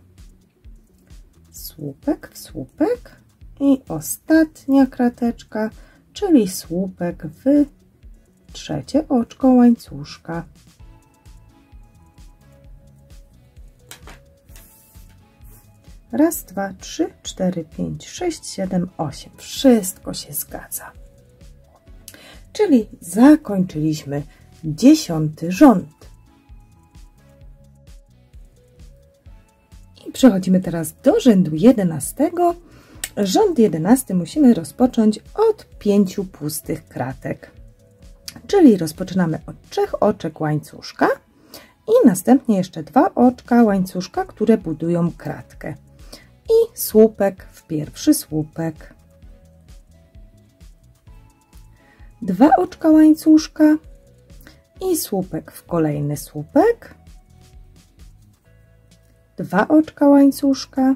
słupek w słupek i ostatnia krateczka, czyli słupek w trzecie oczko łańcuszka. Raz, 2, 3, 4, 5, 6, 7, 8. Wszystko się zgadza. Czyli zakończyliśmy 10. rząd. I przechodzimy teraz do rzędu 11. Rząd 11 musimy rozpocząć od 5 pustych kratek. Czyli rozpoczynamy od 3 oczek łańcuszka i następnie jeszcze 2 oczka łańcuszka, które budują kratkę. I słupek w pierwszy słupek. 2 oczka łańcuszka i słupek w kolejny słupek. 2 oczka łańcuszka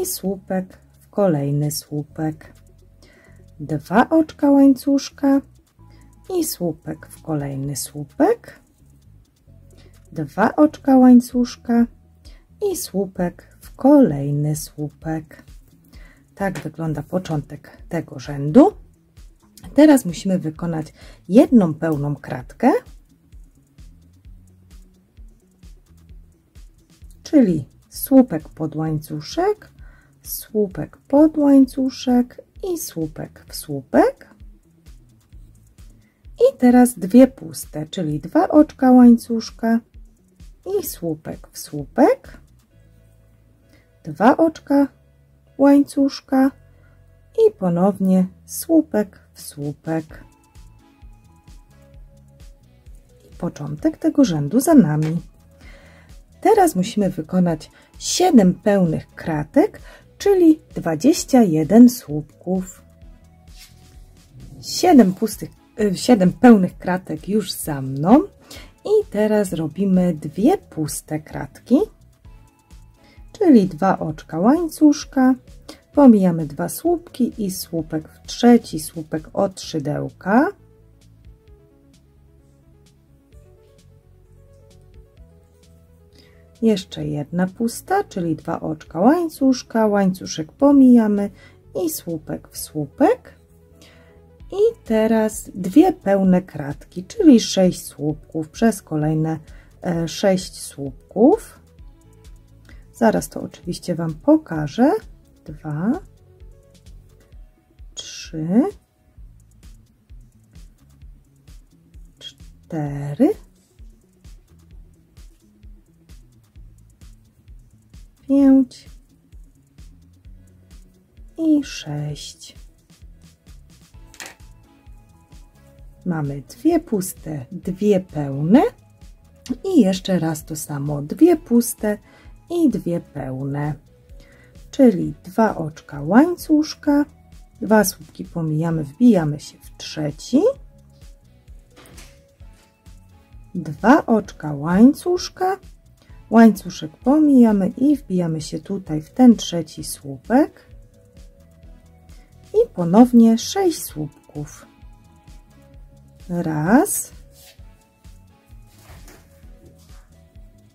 i słupek w kolejny słupek. 2 oczka łańcuszka i słupek w kolejny słupek. 2 oczka łańcuszka i słupek w kolejny słupek. Tak wygląda początek tego rzędu. Teraz musimy wykonać jedną pełną kratkę, czyli słupek pod łańcuszek, słupek pod łańcuszek i słupek w słupek. I teraz 2 puste, czyli 2 oczka łańcuszka i słupek w słupek, 2 oczka łańcuszka i ponownie słupek w słupek. I początek tego rzędu za nami. Teraz musimy wykonać 7 pełnych kratek, czyli 21 słupków. 7 pełnych kratek już za mną. I teraz robimy 2 puste kratki, czyli 2 oczka łańcuszka, pomijamy 2 słupki i słupek w trzeci słupek od szydełka. Jeszcze jedna pusta, czyli 2 oczka łańcuszka, łańcuszek pomijamy i słupek w słupek. I teraz 2 pełne kratki, czyli 6 słupków przez kolejne 6 słupków. Zaraz to oczywiście Wam pokażę. 2, 3, 4, 5 i 6. Mamy 2 puste, 2 pełne i jeszcze raz to samo, 2 puste i 2 pełne, czyli 2 oczka łańcuszka, 2 słupki pomijamy, wbijamy się w trzeci, 2 oczka łańcuszka, łańcuszek pomijamy i wbijamy się tutaj w ten trzeci słupek i ponownie 6 słupków. Raz,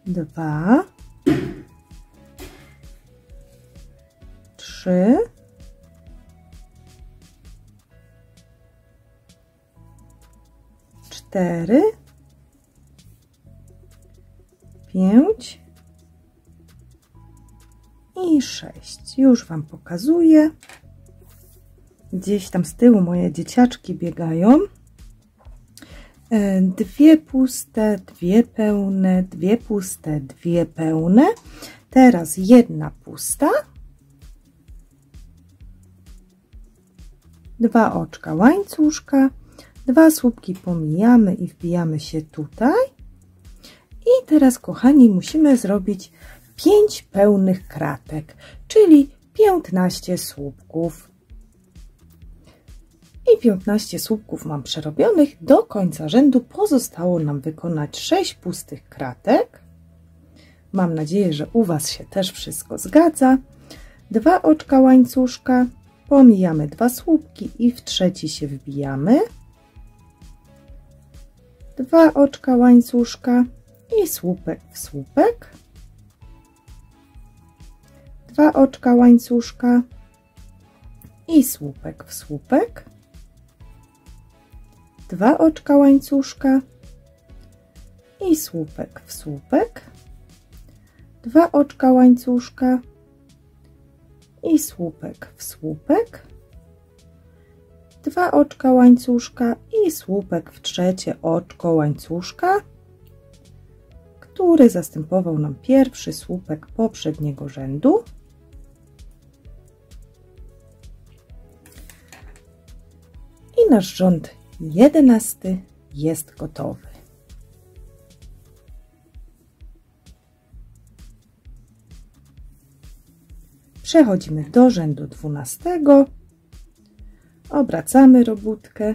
dwa, trzy, cztery, pięć i 6. Już Wam pokazuję. Gdzieś tam z tyłu moje dzieciaczki biegają. Dwie puste, dwie pełne, dwie puste, dwie pełne. Teraz jedna pusta. Dwa oczka łańcuszka. Dwa słupki pomijamy i wbijamy się tutaj. I teraz, kochani, musimy zrobić 5 pełnych kratek, czyli 15 słupków. I 15 słupków mam przerobionych. Do końca rzędu pozostało nam wykonać 6 pustych kratek. Mam nadzieję, że u Was się też wszystko zgadza. Dwa oczka łańcuszka, pomijamy dwa słupki i w trzeci się wbijamy. Dwa oczka łańcuszka i słupek w słupek. Dwa oczka łańcuszka i słupek w słupek. Dwa oczka łańcuszka i słupek w słupek. Dwa oczka łańcuszka i słupek w słupek. Dwa oczka łańcuszka i słupek w trzecie oczko łańcuszka, który zastępował nam pierwszy słupek poprzedniego rzędu. I nasz rząd 11 jest gotowy. Przechodzimy do rzędu 12. Obracamy robótkę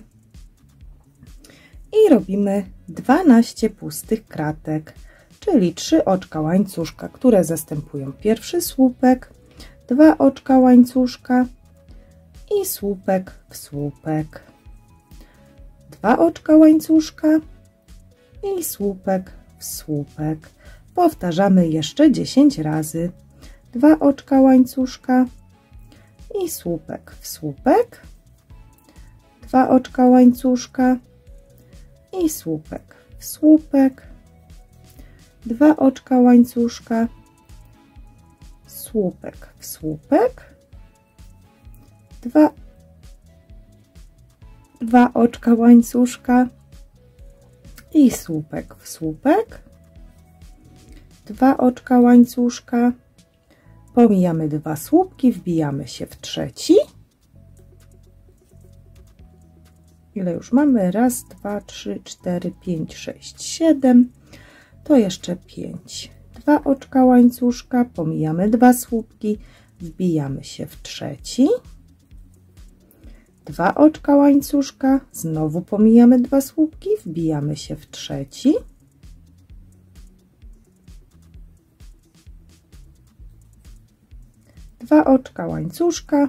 i robimy 12 pustych kratek, czyli 3 oczka łańcuszka, które zastępują pierwszy słupek, 2 oczka łańcuszka i słupek w słupek, 2 oczka łańcuszka i słupek w słupek. Powtarzamy jeszcze 10 razy. 2 oczka łańcuszka i słupek w słupek, 2 oczka łańcuszka i słupek w słupek, 2 oczka łańcuszka, słupek w słupek, 2 oczka łańcuszka i słupek w słupek, 2 oczka łańcuszka, pomijamy 2 słupki, wbijamy się w trzeci. Ile już mamy? Raz, 2, 3, 4, 5, 6, 7. To jeszcze 5. 2 oczka łańcuszka, pomijamy 2 słupki, wbijamy się w trzeci. 2 oczka łańcuszka, znowu pomijamy 2 słupki, wbijamy się w trzeci. 2 oczka łańcuszka,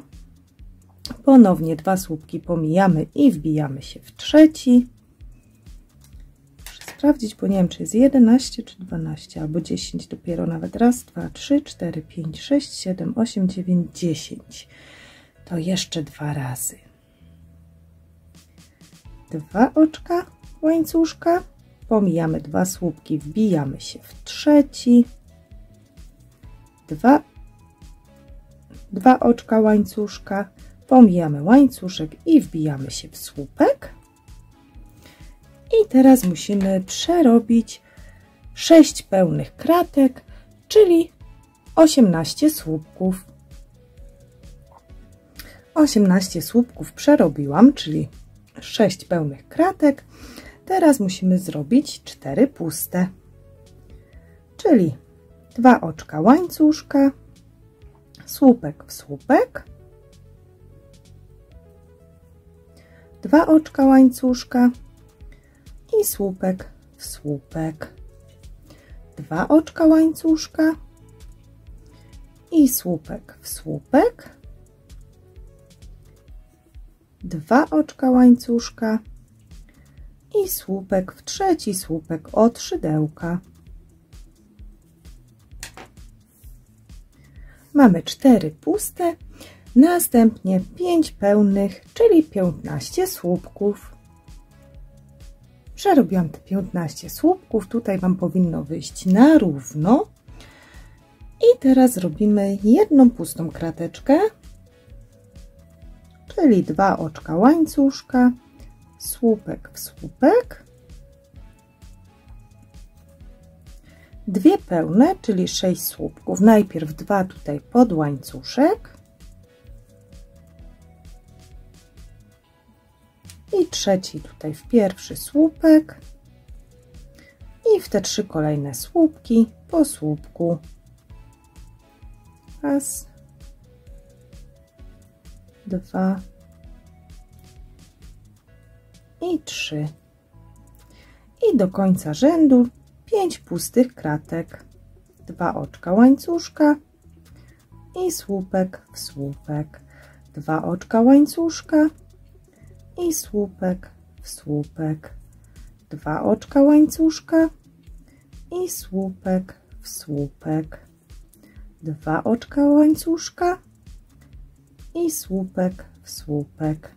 ponownie 2 słupki pomijamy i wbijamy się w trzeci. Muszę sprawdzić, bo nie wiem, czy jest 11 czy 12 albo 10 dopiero nawet. Raz, 2, 3, 4, 5, 6, 7, 8, 9, 10. To jeszcze 2 razy. 2 oczka łańcuszka, pomijamy 2 słupki, wbijamy się w trzeci. 2 oczka łańcuszka, pomijamy łańcuszek i wbijamy się w słupek. I teraz musimy przerobić 6 pełnych kratek, czyli 18 słupków. 18 słupków przerobiłam, czyli 6 pełnych kratek. Teraz musimy zrobić 4 puste, czyli 2 oczka łańcuszka, słupek w słupek, 2 oczka łańcuszka i słupek w słupek, 2 oczka łańcuszka i słupek w słupek, 2 oczka łańcuszka i słupek w trzeci słupek od szydełka. Mamy 4 puste, następnie 5 pełnych, czyli 15 słupków. Przerobiłam te 15 słupków, tutaj Wam powinno wyjść na równo. I teraz robimy jedną pustą krateczkę, czyli 2 oczka łańcuszka, słupek w słupek, 2 pełne, czyli 6 słupków, najpierw 2 tutaj pod łańcuszek i trzeci tutaj w pierwszy słupek i w te 3 kolejne słupki po słupku. Raz, 2 i 3. I do końca rzędu 5 pustych kratek, 2 oczka łańcuszka i słupek w słupek, 2 oczka łańcuszka i słupek w słupek, 2 oczka łańcuszka i słupek w słupek, 2 oczka łańcuszka i słupek w słupek,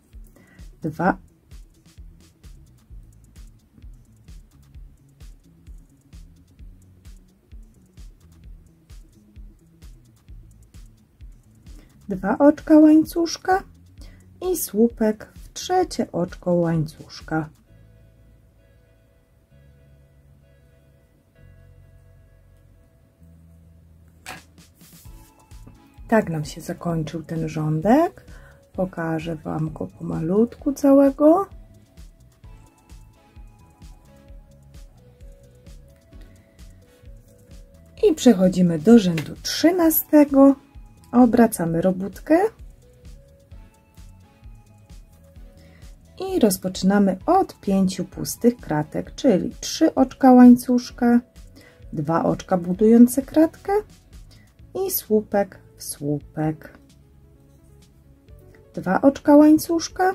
2 oczka łańcuszka i słupek w trzecie oczko łańcuszka. Tak nam się zakończył ten rządek. Pokażę Wam go pomalutku całego. I przechodzimy do rzędu 13. Obracamy robótkę i rozpoczynamy od 5 pustych kratek, czyli 3 oczka łańcuszka, 2 oczka budujące kratkę i słupek w słupek, 2 oczka łańcuszka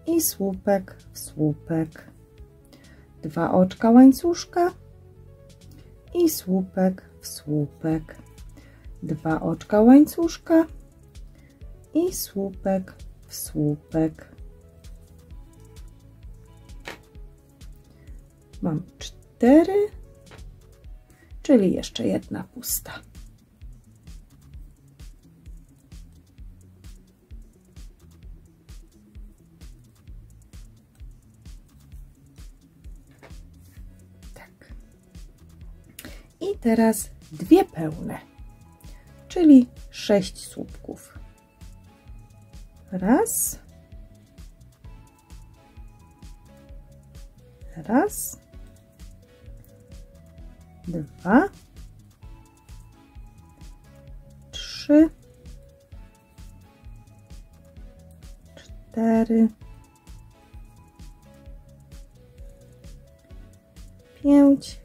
i słupek w słupek, 2 oczka łańcuszka i słupek w słupek, 2 oczka łańcuszka i słupek w słupek. Mam 4, czyli jeszcze jedna pusta. Tak. I teraz 2 pełne, czyli 6 słupków. Raz, raz, 2, 3, 4, 5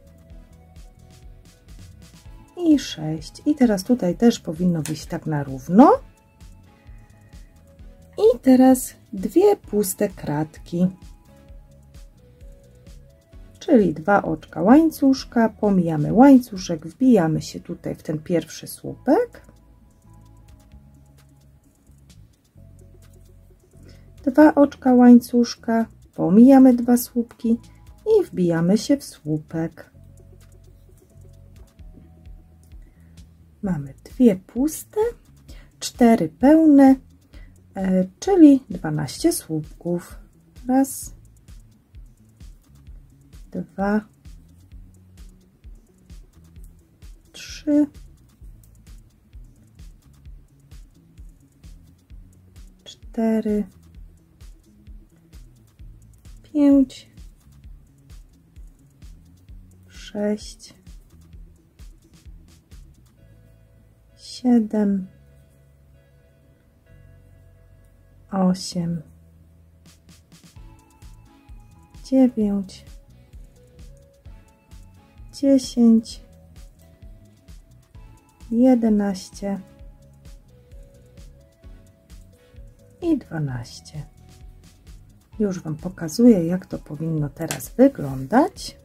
i 6. I teraz tutaj też powinno wyjść tak na równo. I teraz 2 puste kratki, czyli 2 oczka łańcuszka, pomijamy łańcuszek, wbijamy się tutaj w ten pierwszy słupek, 2 oczka łańcuszka, pomijamy 2 słupki i wbijamy się w słupek. Mamy 2 puste, 4 pełne, czyli 12 słupków. Raz, 2, 3, 4, 5, 6, 7, 8, 9, 10, 11 i 12. Już Wam pokazuję, jak to powinno teraz wyglądać.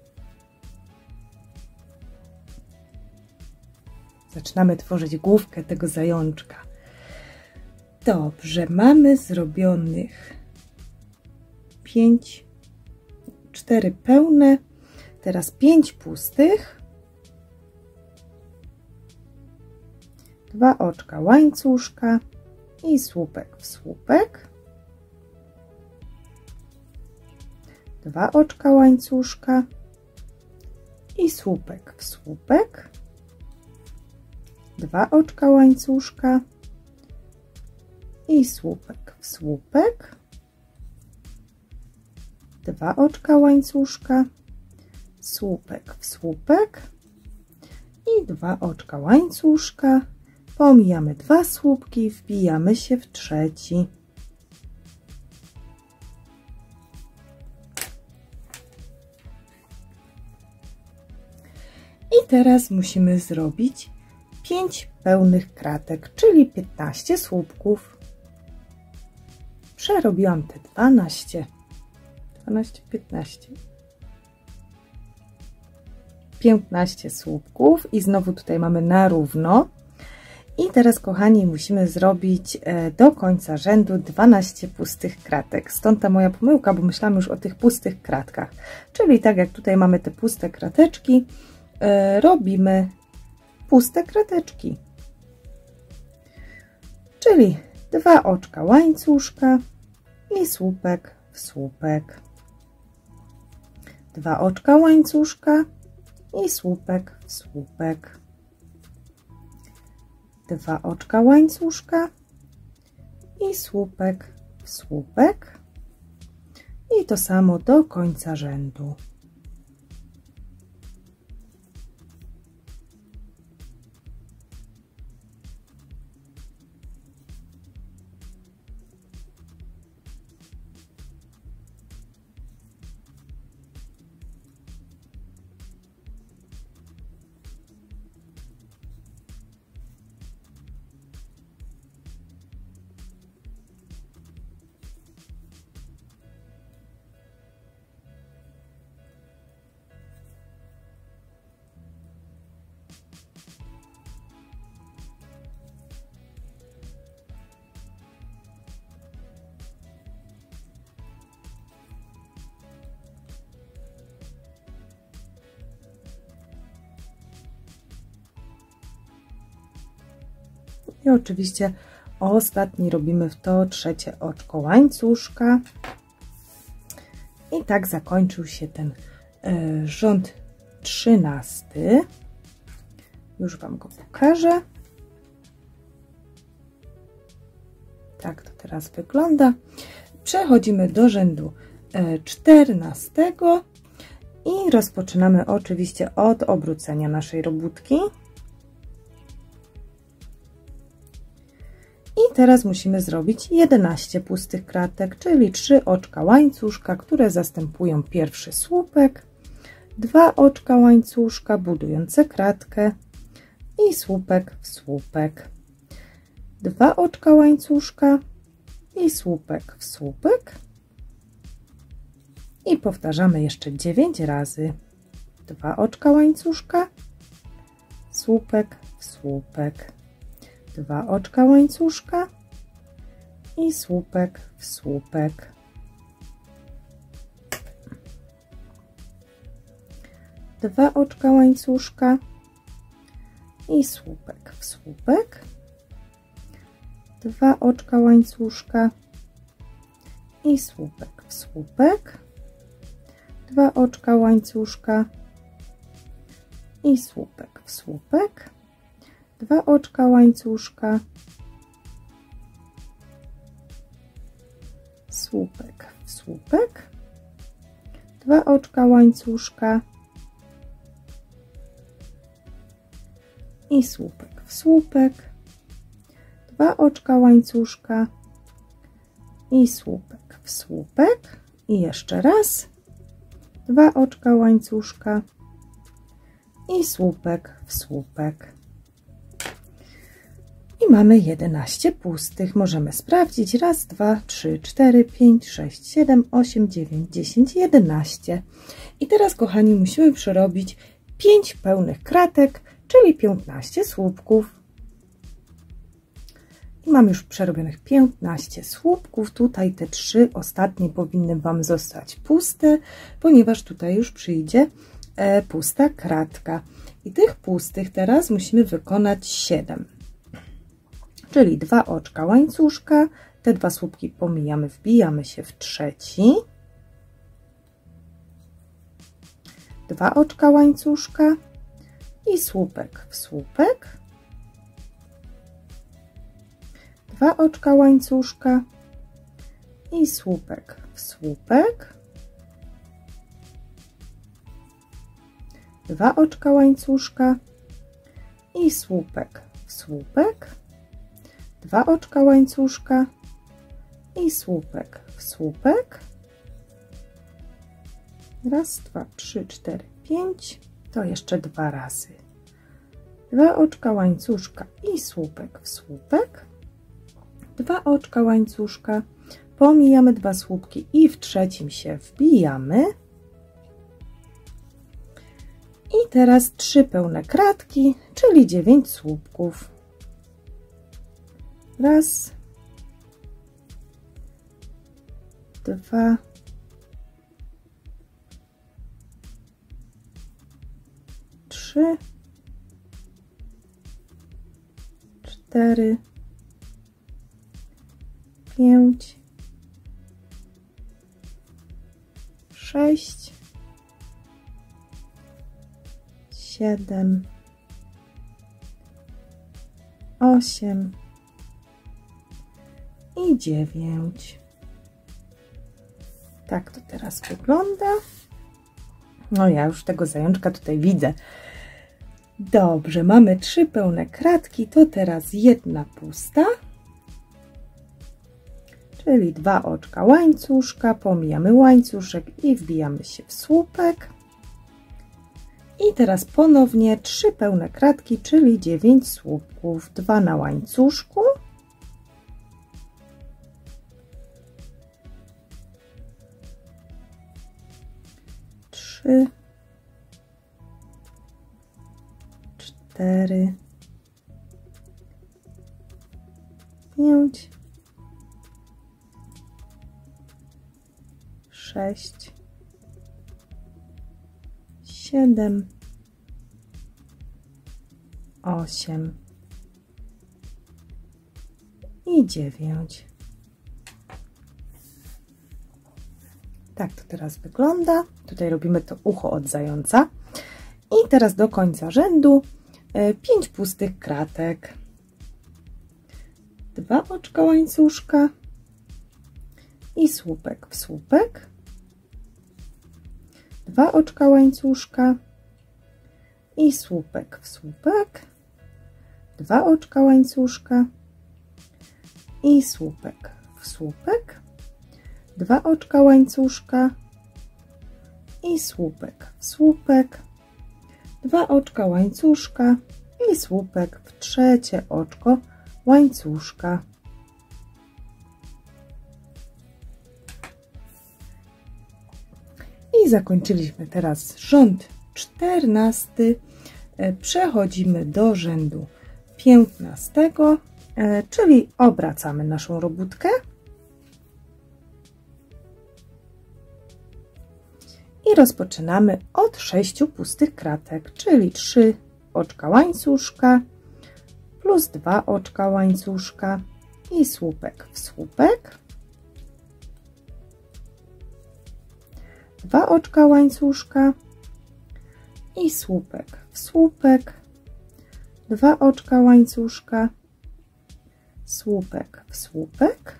Zaczynamy tworzyć główkę tego zajączka. Dobrze, mamy zrobionych 4 pełne, teraz 5 pustych, 2 oczka łańcuszka i słupek w słupek, 2 oczka łańcuszka i słupek w słupek, 2 oczka łańcuszka i słupek w słupek, 2 oczka łańcuszka, słupek w słupek i 2 oczka łańcuszka, pomijamy 2 słupki, wbijamy się w trzeci. I teraz musimy zrobić 5 pełnych kratek, czyli 15 słupków. Przerobiłam te 12, 15 słupków i znowu tutaj mamy na równo. I teraz, kochani, musimy zrobić do końca rzędu 12 pustych kratek. Stąd ta moja pomyłka, bo myślałam już o tych pustych kratkach. Czyli tak jak tutaj mamy te puste krateczki, robimy puste krateczki. Czyli 2 oczka łańcuszka i słupek w słupek. 2 oczka łańcuszka i słupek w słupek. 2 oczka łańcuszka i słupek w słupek. I to samo do końca rzędu. I oczywiście ostatni robimy w to trzecie oczko łańcuszka. I tak zakończył się ten rząd 13. Już Wam go pokażę. Tak to teraz wygląda. Przechodzimy do rzędu 14 i rozpoczynamy oczywiście od obrócenia naszej robótki. I teraz musimy zrobić 11 pustych kratek, czyli 3 oczka łańcuszka, które zastępują pierwszy słupek, 2 oczka łańcuszka budujące kratkę i słupek w słupek, 2 oczka łańcuszka i słupek w słupek i powtarzamy jeszcze 9 razy. 2 oczka łańcuszka, słupek w słupek, 2 oczka łańcuszka i słupek w słupek. 2 oczka łańcuszka i słupek w słupek. 2 oczka łańcuszka i słupek w słupek. 2 oczka łańcuszka i słupek w słupek. 2 oczka łańcuszka, słupek w słupek, 2 oczka łańcuszka i słupek w słupek, 2 oczka łańcuszka i słupek w słupek i jeszcze raz 2 oczka łańcuszka i słupek w słupek. I I mamy 11 pustych. Możemy sprawdzić. Raz, 2, 3, 4, 5, 6, 7, 8, 9, 10, 11. I teraz, kochani, musimy przerobić 5 pełnych kratek, czyli 15 słupków. I mam już przerobionych 15 słupków. Tutaj te 3 ostatnie powinny Wam zostać puste, ponieważ tutaj już przyjdzie pusta kratka. I tych pustych teraz musimy wykonać 7. Czyli 2 oczka łańcuszka, te 2 słupki pomijamy, wbijamy się w trzeci. 2 oczka łańcuszka i słupek w słupek. 2 oczka łańcuszka i słupek w słupek. 2 oczka łańcuszka i słupek w słupek. 2 oczka łańcuszka i słupek w słupek. Raz, 2, 3, 4, 5. To jeszcze 2 razy. 2 oczka łańcuszka i słupek w słupek. 2 oczka łańcuszka. Pomijamy 2 słupki i w trzecim się wbijamy. I teraz 3 pełne kratki, czyli 9 słupków. Raz, 2, 3, 4, 5, 6, 7, 8 i 9. Tak to teraz wygląda. No ja już tego zajączka tutaj widzę. Dobrze, mamy 3 pełne kratki, to teraz 1 pusta. Czyli 2 oczka łańcuszka, pomijamy łańcuszek i wbijamy się w słupek. I teraz ponownie 3 pełne kratki, czyli 9 słupków. 2 na łańcuszku. 3, 4, 5, 6, 7, 8 i 9. Tak to teraz wygląda. Tutaj robimy to ucho od zająca. I teraz do końca rzędu 5 pustych kratek. 2 oczka łańcuszka i słupek w słupek. 2 oczka łańcuszka i słupek w słupek. 2 oczka łańcuszka i słupek w słupek. 2 oczka łańcuszka i słupek w słupek. 2 oczka łańcuszka i słupek w trzecie oczko łańcuszka. I zakończyliśmy teraz rząd 14. Przechodzimy do rzędu 15, czyli obracamy naszą robótkę. I rozpoczynamy od 6 pustych kratek, czyli 3 oczka łańcuszka plus 2 oczka łańcuszka i słupek w słupek. 2 oczka łańcuszka i słupek w słupek. 2 oczka łańcuszka, słupek w słupek.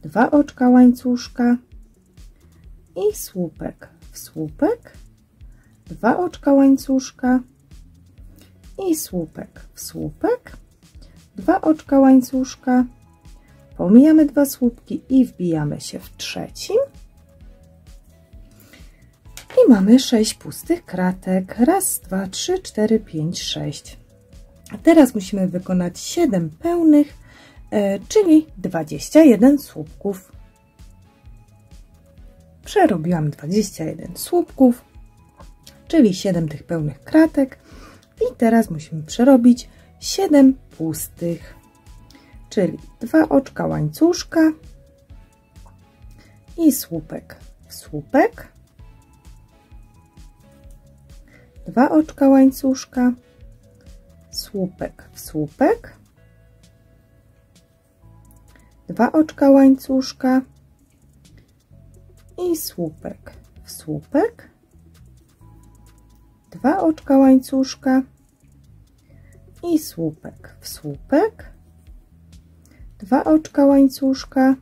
2 oczka łańcuszka i słupek w słupek. 2 oczka łańcuszka i słupek w słupek. 2 oczka łańcuszka, pomijamy 2 słupki i wbijamy się w trzecim. I mamy 6 pustych kratek. Raz, 2, 3, 4, 5, 6. A teraz musimy wykonać 7 pełnych, czyli 21 słupków. Przerobiłam 21 słupków, czyli 7 tych pełnych kratek i teraz musimy przerobić 7 pustych, czyli 2 oczka łańcuszka i słupek w słupek, 2 oczka łańcuszka, słupek w słupek, 2 oczka łańcuszka i słupek w słupek, 2 oczka łańcuszka i słupek w słupek, 2 oczka łańcuszka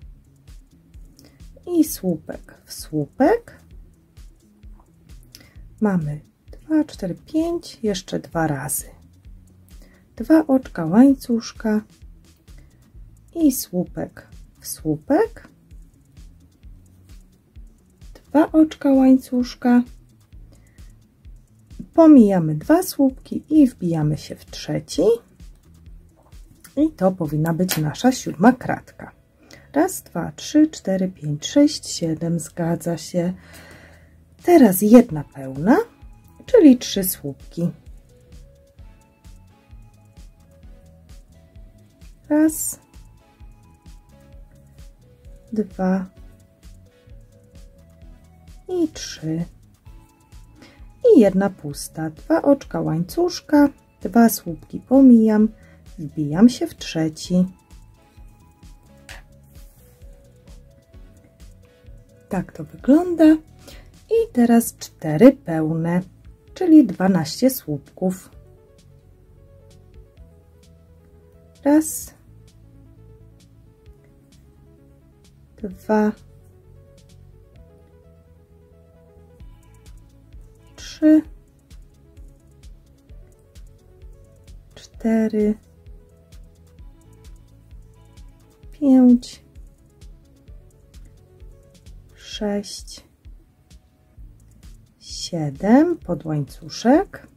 i słupek w słupek. Mamy 2, 4, 5, jeszcze 2 razy. 2 oczka łańcuszka i słupek w słupek, 2 oczka łańcuszka, pomijamy 2 słupki i wbijamy się w trzeci i to powinna być nasza 7 kratka. Raz, 2, 3, 4, 5, 6, 7, zgadza się. Teraz 1 pełna, czyli 3 słupki. Raz, 2 i 3 i 1 pusta, 2 oczka łańcuszka, 2 słupki pomijam, wbijam się w trzeci. Tak to wygląda i teraz 4 pełne, czyli 12 słupków. Raz, 2, 3, 4, 5, 6, 7 podłańcuszek,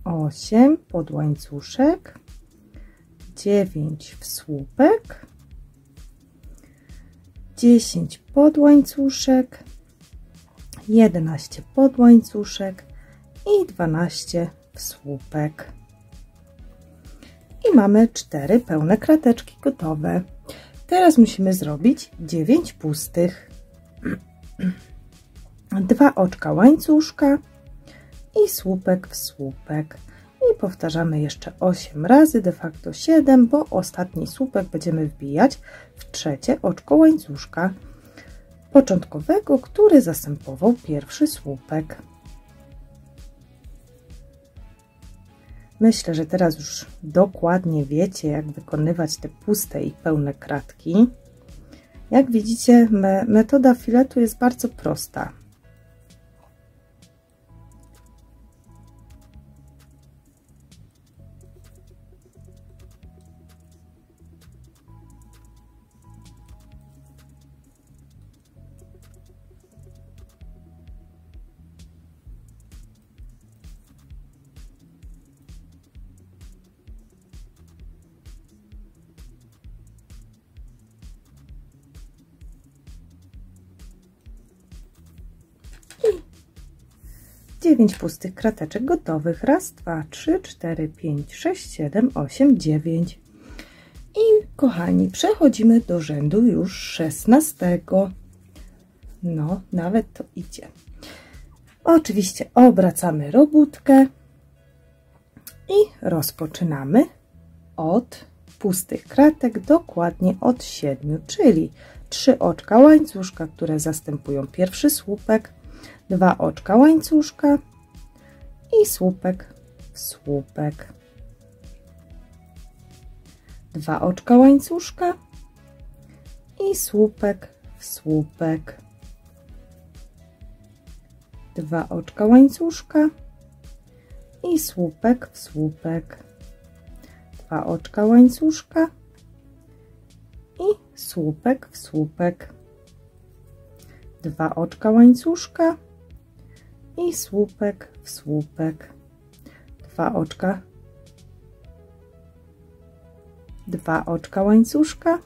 8 podłańcuszek, 9 w słupek, 10 podłańcuszek, 11 podłańcuszek i 12 w słupek. I mamy 4 pełne krateczki gotowe. Teraz musimy zrobić 9 pustych. 2 oczka łańcuszka i słupek w słupek. I powtarzamy jeszcze 8 razy, de facto 7, bo ostatni słupek będziemy wbijać w trzecie oczko łańcuszka początkowego, który zastępował pierwszy słupek. Myślę, że teraz już dokładnie wiecie, jak wykonywać te puste i pełne kratki. Jak widzicie, metoda filetu jest bardzo prosta. I 9 pustych krateczek gotowych. Raz, 2, 3, 4, 5, 6, 7, 8, 9. I kochani, przechodzimy do rzędu już 16. No, nawet to idzie. Oczywiście obracamy robótkę i rozpoczynamy od pustych kratek, dokładnie od 7, czyli 3 oczka łańcuszka, które zastępują pierwszy słupek, 2 oczka łańcuszka i słupek w słupek, 2 oczka łańcuszka i słupek w słupek, 2 oczka łańcuszka i słupek w słupek, 2 oczka łańcuszka i słupek w słupek, 2 oczka łańcuszka i słupek w słupek, 2 oczka 2 oczka łańcuszka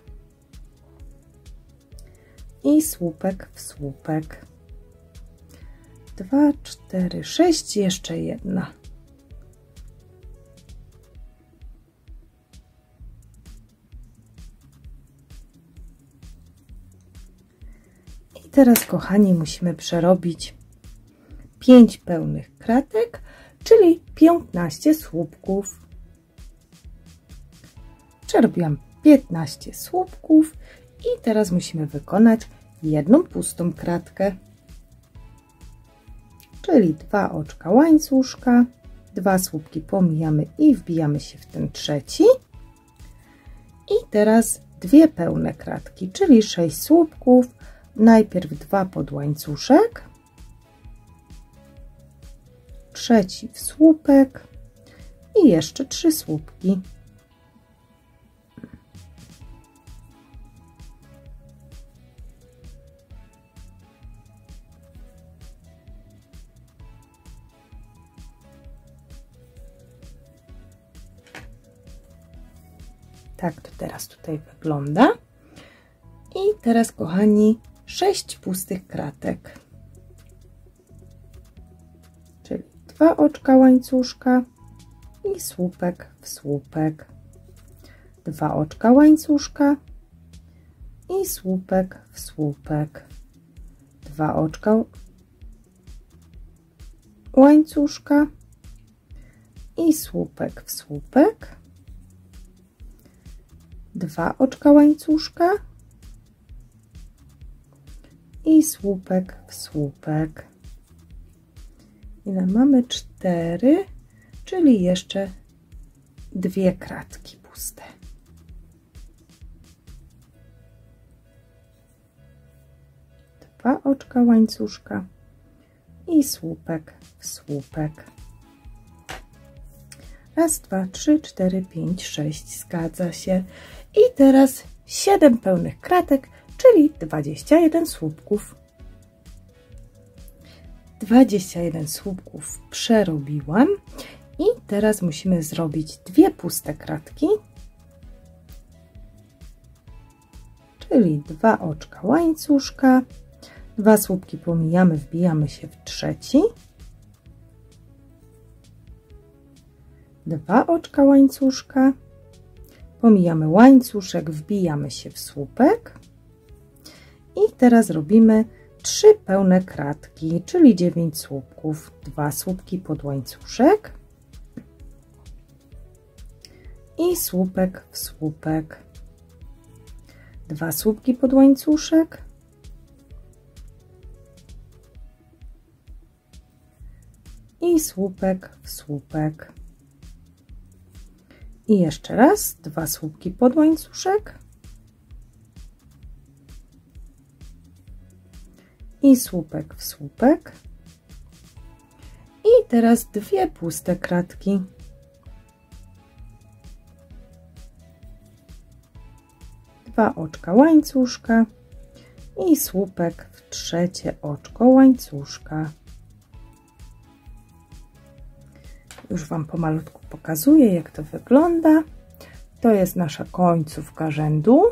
i słupek w słupek. 2, 4, 6, jeszcze jedna. I teraz, kochani, musimy przerobić 5 pełnych kratek, czyli 15 słupków. Przerobiłam 15 słupków i teraz musimy wykonać jedną pustą kratkę, czyli 2 oczka łańcuszka, 2 słupki pomijamy i wbijamy się w ten trzeci. I teraz 2 pełne kratki, czyli 6 słupków, najpierw 2 pod łańcuszek, trzeci w słupek i jeszcze 3 słupki. Tak to teraz tutaj wygląda. I teraz, kochani, 6 pustych kratek, czyli 2 oczka łańcuszka i słupek w słupek, 2 oczka łańcuszka i słupek w słupek, 2 oczka łańcuszka i słupek w słupek, 2 oczka łańcuszka i słupek w słupek. Ile mamy? 4, czyli jeszcze 2 kratki puste. Dwa oczka łańcuszka i słupek w słupek. Raz, 2, 3, 4, 5, 6. Zgadza się. I teraz 7 pełnych kratek, czyli 21 słupków. 21 słupków przerobiłam i teraz musimy zrobić 2 puste kratki, czyli 2 oczka łańcuszka, 2 słupki pomijamy, wbijamy się w trzeci, 2 oczka łańcuszka, pomijamy łańcuszek, wbijamy się w słupek i teraz robimy 3 pełne kratki, czyli 9 słupków, 2 słupki pod łańcuszek i słupek w słupek, 2 słupki pod łańcuszek i słupek w słupek. I jeszcze raz 2 słupki pod łańcuszek i słupek w słupek. I teraz 2 puste kratki. Dwa oczka łańcuszka i słupek w trzecie oczko łańcuszka. Już Wam pomalutku pokazuję, jak to wygląda. To jest nasza końcówka rzędu.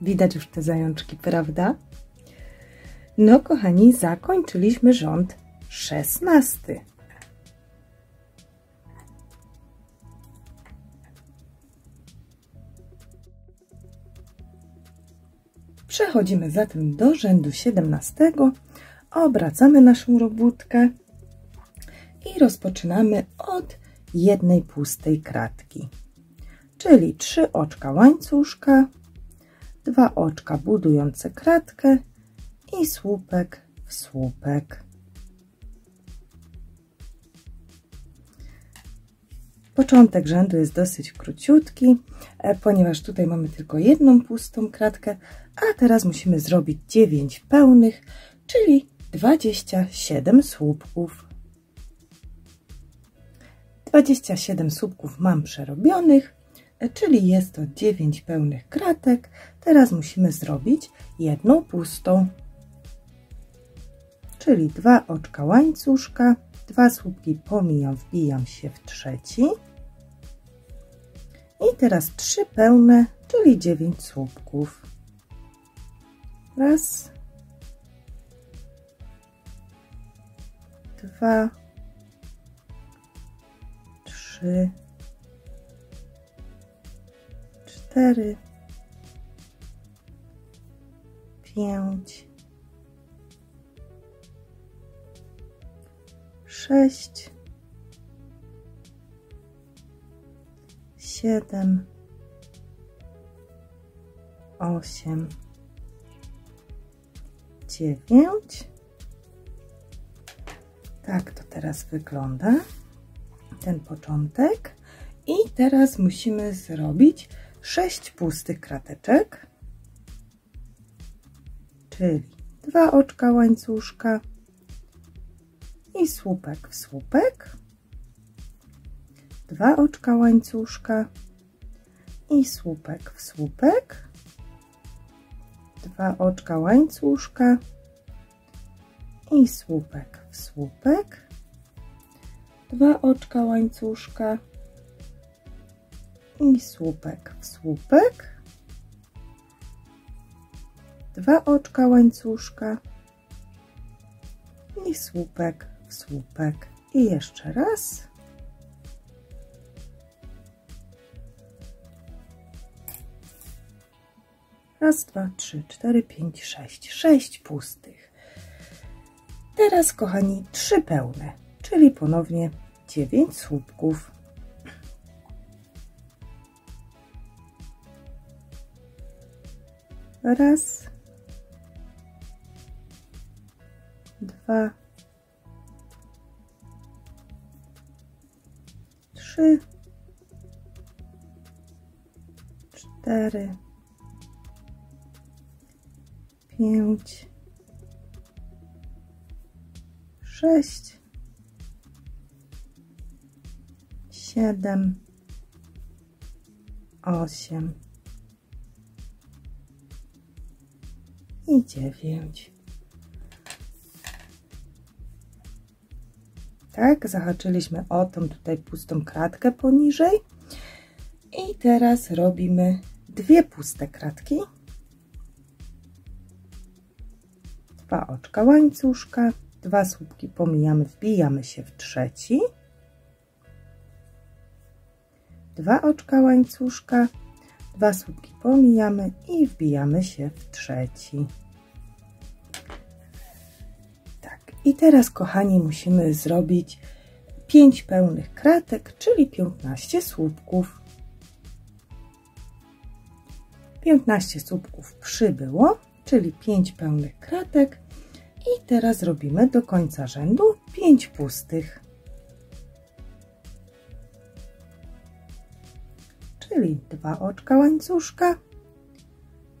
Widać już te zajączki, prawda? No, kochani, zakończyliśmy rząd 16. Przechodzimy zatem do rzędu 17, obracamy naszą robótkę i rozpoczynamy od jednej pustej kratki, czyli 3 oczka łańcuszka, 2 oczka budujące kratkę i słupek w słupek. Początek rzędu jest dosyć króciutki, ponieważ tutaj mamy tylko jedną pustą kratkę, a teraz musimy zrobić 9 pełnych, czyli 27 słupków. 27 słupków mam przerobionych, czyli jest to 9 pełnych kratek. Teraz musimy zrobić jedną pustą, czyli 2 oczka łańcuszka, 2 słupki pomijam, wbijam się w trzeci i teraz 3 pełne, czyli 9 słupków. Raz, 2, 3, 4, 5, 6, 7, 8, 9. Tak to teraz wygląda ten początek. I teraz musimy zrobić 6 pustych krateczek, czyli 2 oczka łańcuszka i słupek w słupek, 2 oczka łańcuszka i słupek w słupek, 2 oczka łańcuszka i słupek w słupek, 2 oczka łańcuszka i słupek w słupek, 2 oczka łańcuszka i słupek w słupek. I jeszcze raz. Raz, 2, 3, 4, 5, 6. 6 pustych. Teraz, kochani, 3 pełne, czyli ponownie 9 słupków. Raz, 2, 3, 4, 5, 6, 7, 8 i 9. Tak, zahaczyliśmy o tą tutaj pustą kratkę poniżej i teraz robimy 2 puste kratki, 2 oczka łańcuszka, 2 słupki pomijamy, wbijamy się w trzeci, 2 oczka łańcuszka, 2 słupki pomijamy i wbijamy się w trzeci. Tak, i teraz, kochani, musimy zrobić 5 pełnych kratek, czyli 15 słupków. 15 słupków przybyło, czyli 5 pełnych kratek i teraz robimy do końca rzędu 5 pustych. Czyli 2 oczka łańcuszka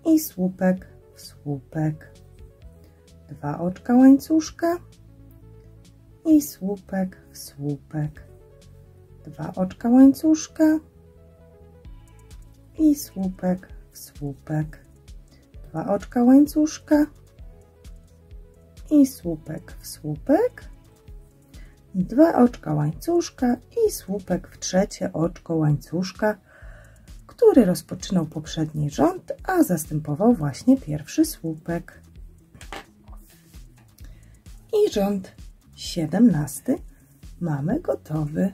i słupek w słupek, 2 oczka łańcuszka i słupek w słupek, 2 oczka łańcuszka i słupek w słupek, 2 oczka łańcuszka i słupek w słupek, 2 oczka łańcuszka i słupek w trzecie oczko łańcuszka, który rozpoczynał poprzedni rząd, a zastępował właśnie pierwszy słupek. I rząd 17 mamy gotowy.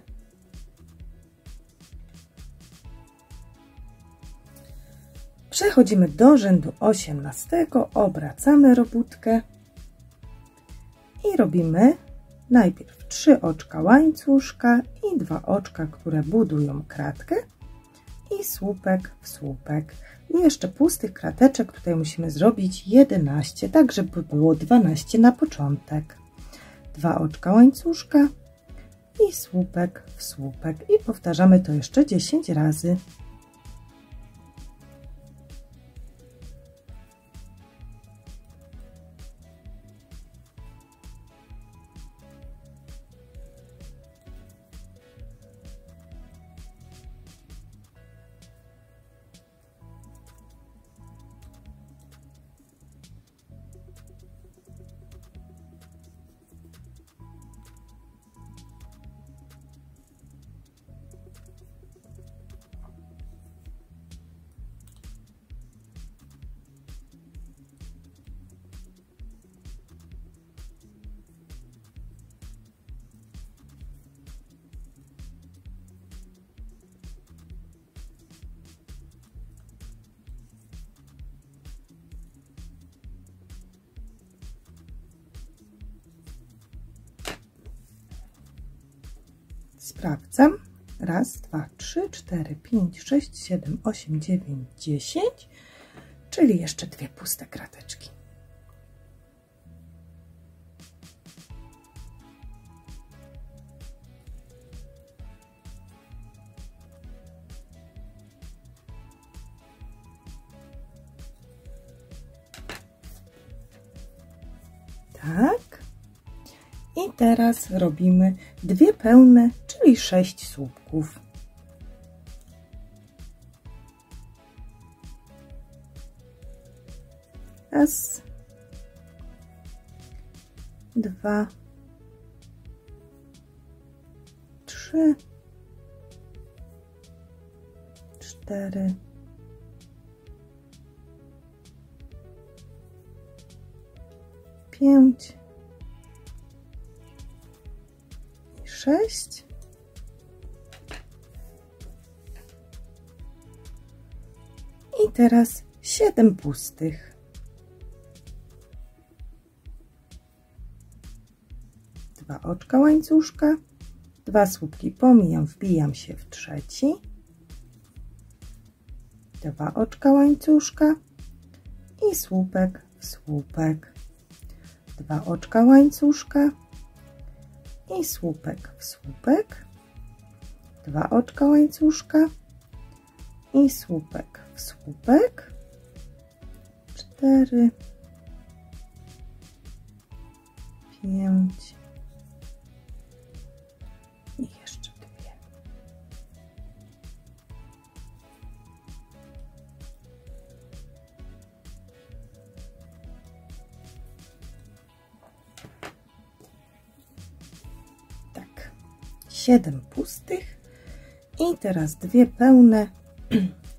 Przechodzimy do rzędu 18, obracamy robótkę i robimy najpierw 3 oczka łańcuszka i 2 oczka, które budują kratkę i słupek w słupek. I jeszcze pustych krateczek tutaj musimy zrobić 11, tak żeby było 12 na początek. 2 oczka łańcuszka i słupek w słupek i powtarzamy to jeszcze 10 razy. Sprawdzam. Raz, dwa, trzy, 4, 5, 6, 7, 8, 9, 10, czyli jeszcze 2 puste krateczki. Tak. I teraz robimy 2 pełne, czyli 6 słupków. Raz, 2, 3, 4, 5 i 6. I teraz 7 pustych. 2 oczka łańcuszka, 2 słupki pomijam, wbijam się w trzeci, 2 oczka łańcuszka i słupek w słupek, 2 oczka łańcuszka i słupek w słupek, 2 oczka łańcuszka i słupek w słupek, 4, 5 i jeszcze 2. Tak, 7 pustych i teraz 2 pełne,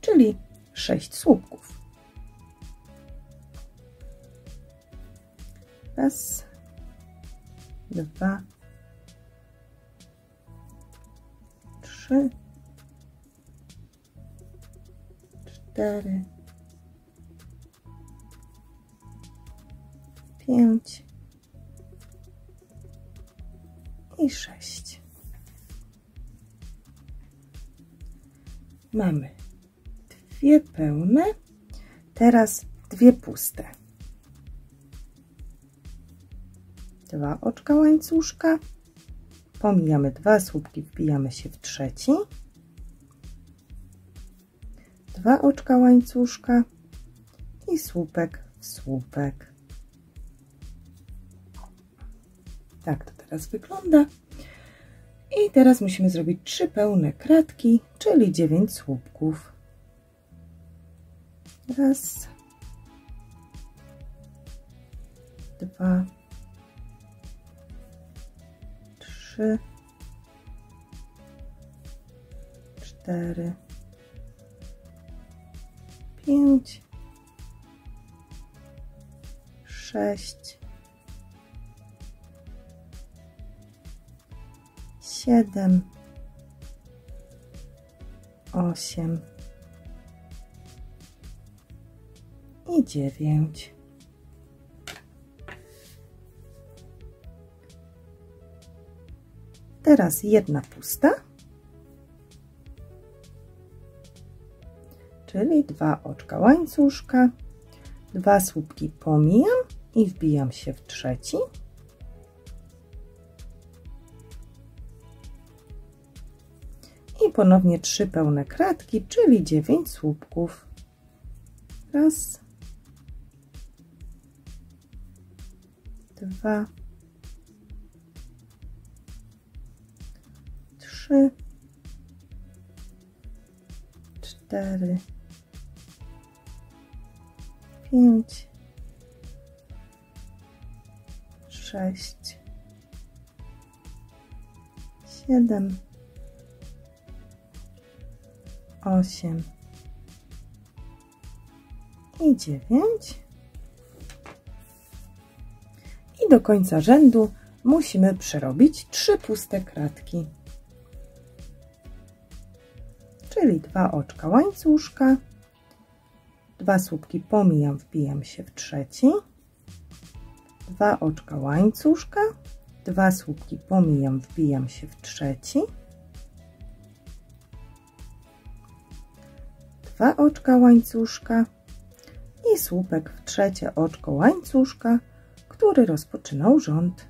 czyli 6 słupków. Raz, 2, 3, 4, 5 i 6. Mamy 2 pełne, teraz 2 puste. 2 oczka łańcuszka, pomijamy 2 słupki, wbijamy się w trzeci, 2 oczka łańcuszka i słupek w słupek. Tak to teraz wygląda. I teraz musimy zrobić 3 pełne kratki, czyli 9 słupków. Raz, 2, 3, 4, 5, 6, 7, 8 i 9. Teraz 1 pusta, czyli 2 oczka łańcuszka, 2 słupki pomijam i wbijam się w trzeci, i ponownie 3 pełne kratki, czyli 9 słupków. Raz, 2, 3, 4, 5, 6, 7, 8 i 9. I do końca rzędu musimy przerobić 3 puste kratki. Czyli 2 oczka łańcuszka, 2 słupki pomijam, wbijam się w trzeci, 2 oczka łańcuszka, 2 słupki pomijam, wbijam się w trzeci, 2 oczka łańcuszka i słupek w trzecie oczko łańcuszka, który rozpoczynał rząd.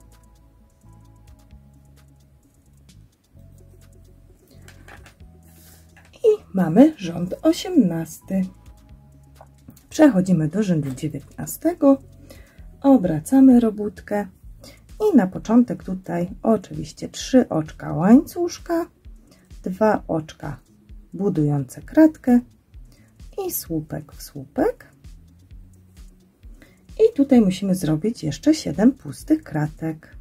I mamy rząd 18. Przechodzimy do rzędu 19. Obracamy robótkę i na początek tutaj oczywiście 3 oczka łańcuszka, 2 oczka budujące kratkę i słupek w słupek. I tutaj musimy zrobić jeszcze 7 pustych kratek.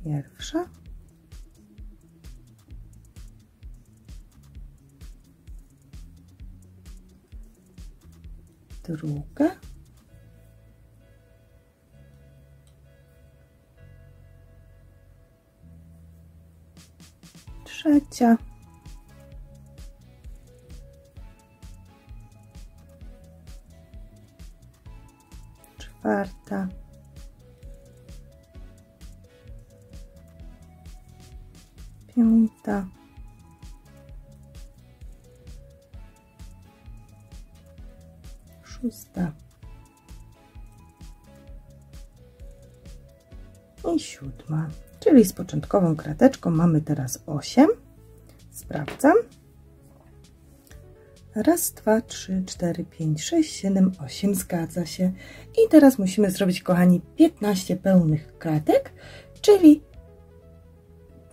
Pierwsza. Druga. Trzecia. Czwarta. Piąta. Szósta. I 7. Czyli z początkową krateczką mamy teraz 8. Sprawdzam. Raz, 2, 3, 4, 5, 6, 7, 8. Zgadza się. I teraz musimy zrobić, kochani, 15 pełnych kratek, czyli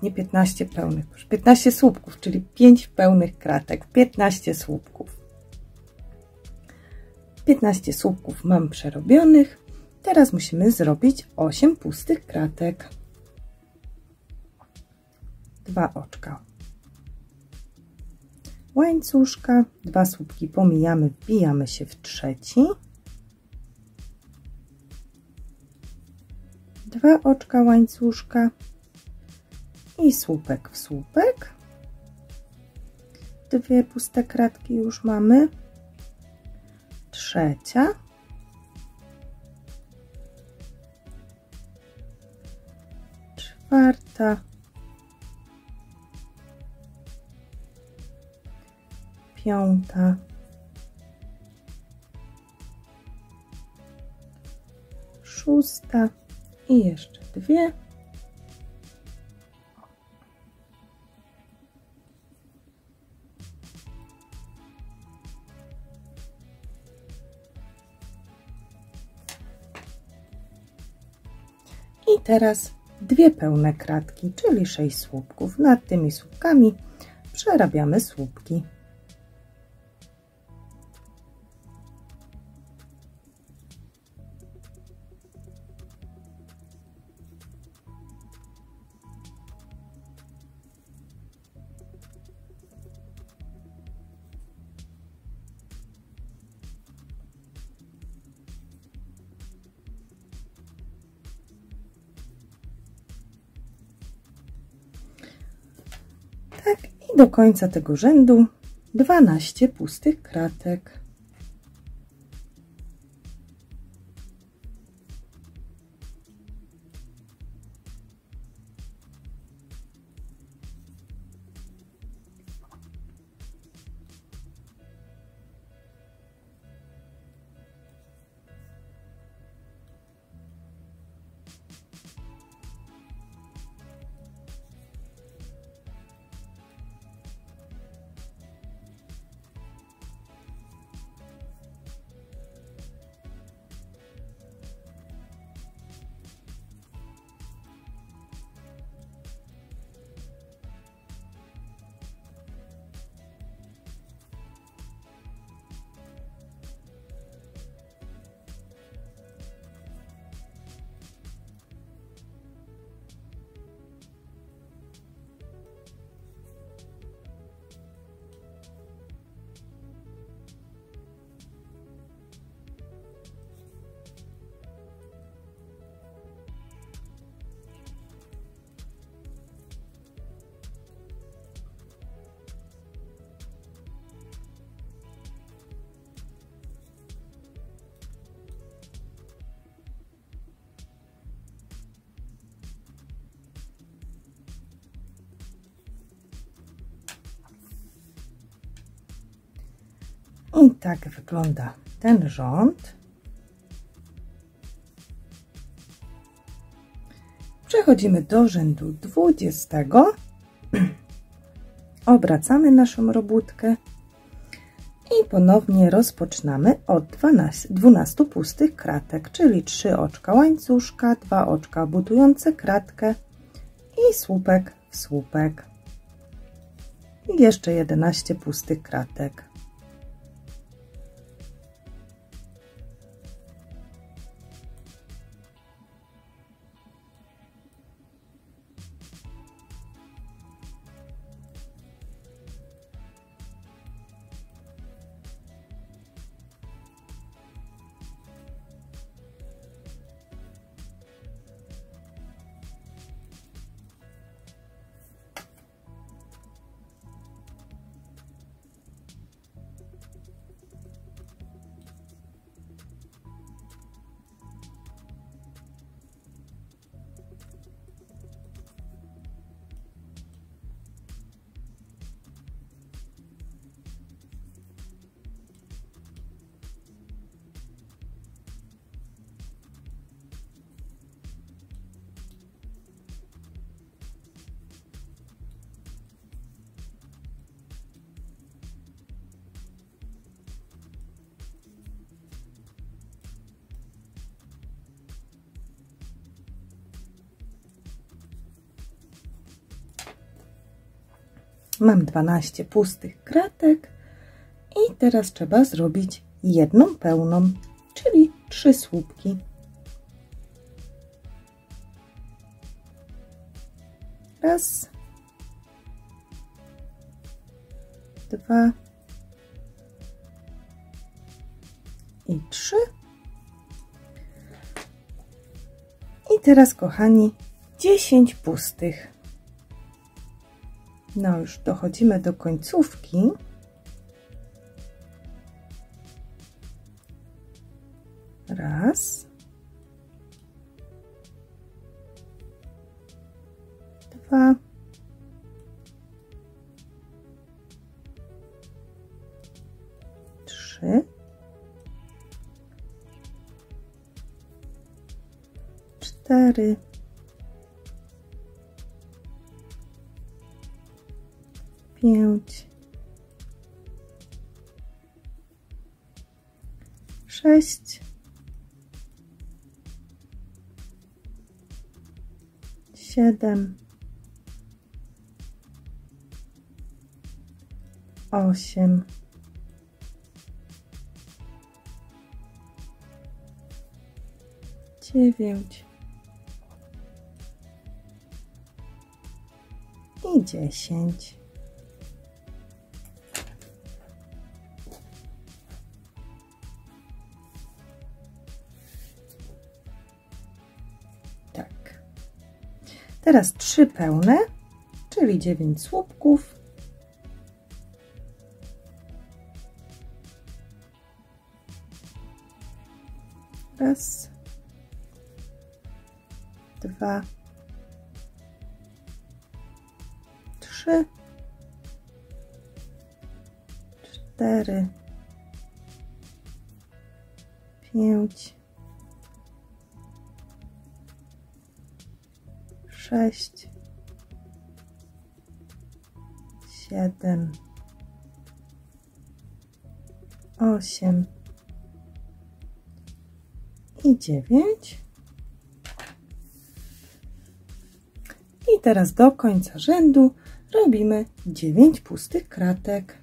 nie 15 pełnych, 15 słupków, czyli 5 pełnych kratek, 15 słupków. 15 słupków mam przerobionych. Teraz musimy zrobić 8 pustych kratek. 2 oczka łańcuszka, 2 słupki pomijamy, wbijamy się w trzeci. 2 oczka łańcuszka i słupek w słupek. 2 puste kratki już mamy. Trzecia. Czwarta. Piąta. Szósta. I jeszcze 2. I teraz 2 pełne kratki, czyli 6 słupków. Nad tymi słupkami przerabiamy słupki. Tak, i do końca tego rzędu 12 pustych kratek. I tak wygląda ten rząd. Przechodzimy do rzędu 20. Obracamy naszą robótkę i ponownie rozpoczynamy od 12 pustych kratek, czyli 3 oczka łańcuszka, 2 oczka budujące kratkę i słupek w słupek. I jeszcze 11 pustych kratek. Mam 12 pustych kratek i teraz trzeba zrobić jedną pełną, czyli 3 słupki. Raz, 2 i 3. I teraz, kochani, 10 pustych. No, już dochodzimy do końcówki. Raz, 2, 3, 4, 5, 6, 7, 8, 9 i 10. Tak. Teraz 3 pełne, czyli 9 słupków. Raz, 2, 3, 4, 5, 6, 7, 8 i 9. I teraz do końca rzędu robimy 9 pustych kratek.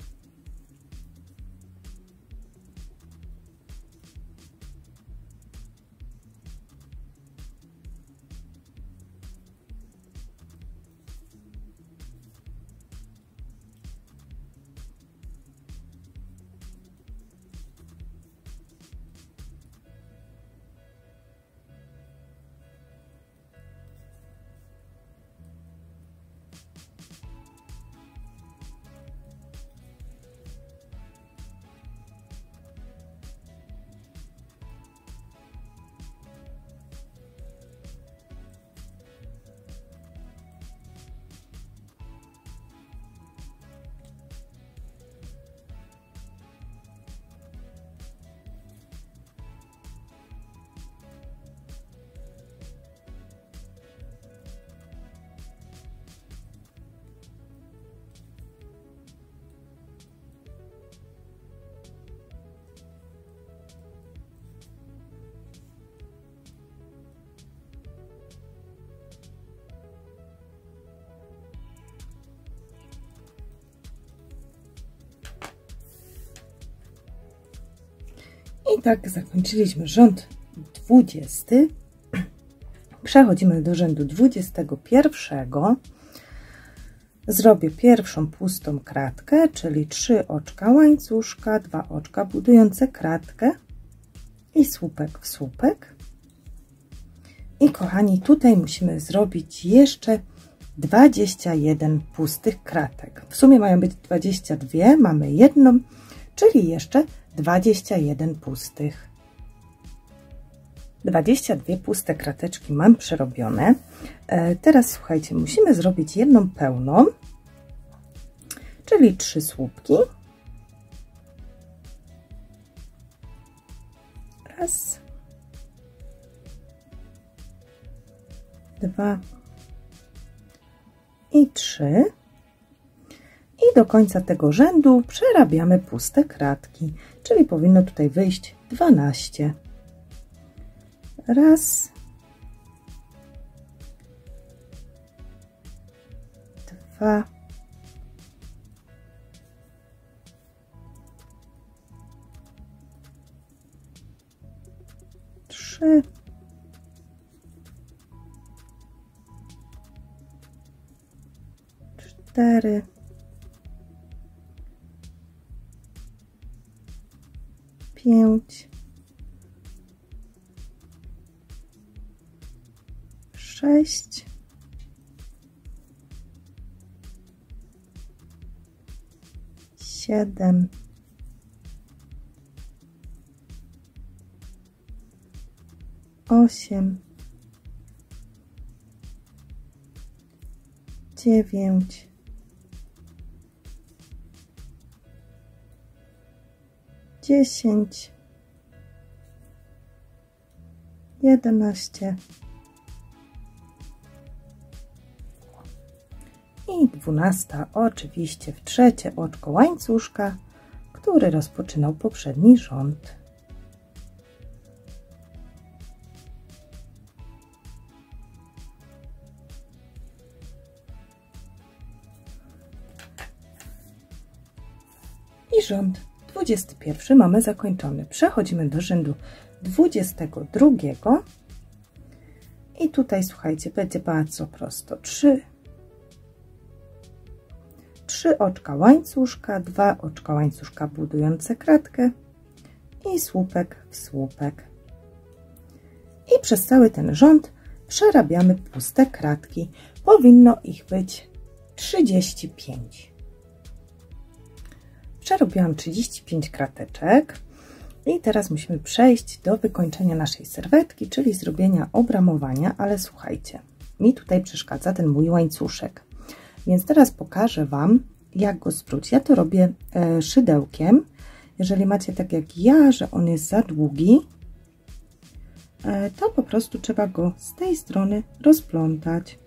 I tak zakończyliśmy rząd 20. Przechodzimy do rzędu 21. Zrobię pierwszą pustą kratkę, czyli 3 oczka łańcuszka, 2 oczka budujące kratkę i słupek w słupek. I kochani, tutaj musimy zrobić jeszcze 21 pustych kratek. W sumie mają być 22, mamy jedną, czyli jeszcze 21 pustych. 22 puste krateczki mam przerobione. Teraz słuchajcie, musimy zrobić jedną pełną, czyli 3 słupki. Raz, 2 i 3. I do końca tego rzędu przerabiamy puste kratki, czyli powinno tutaj wyjść 12. Raz, 2, 3, 4, 5, 6, 7, 8, 9, 10, 11 i 12, oczywiście w trzecie oczko łańcuszka, który rozpoczynał poprzedni rząd. I rząd 21 mamy zakończony. Przechodzimy do rzędu 22 i tutaj słuchajcie, będzie bardzo prosto. 3 oczka łańcuszka, 2 oczka łańcuszka budujące kratkę i słupek w słupek. I przez cały ten rząd przerabiamy puste kratki. Powinno ich być 35. Przerobiłam 35 krateczek i teraz musimy przejść do wykończenia naszej serwetki, czyli zrobienia obramowania, ale słuchajcie, mi tutaj przeszkadza ten mój łańcuszek, więc teraz pokażę Wam, jak go spróć. Ja to robię szydełkiem. Jeżeli macie tak jak ja, że on jest za długi, to po prostu trzeba go z tej strony rozplątać.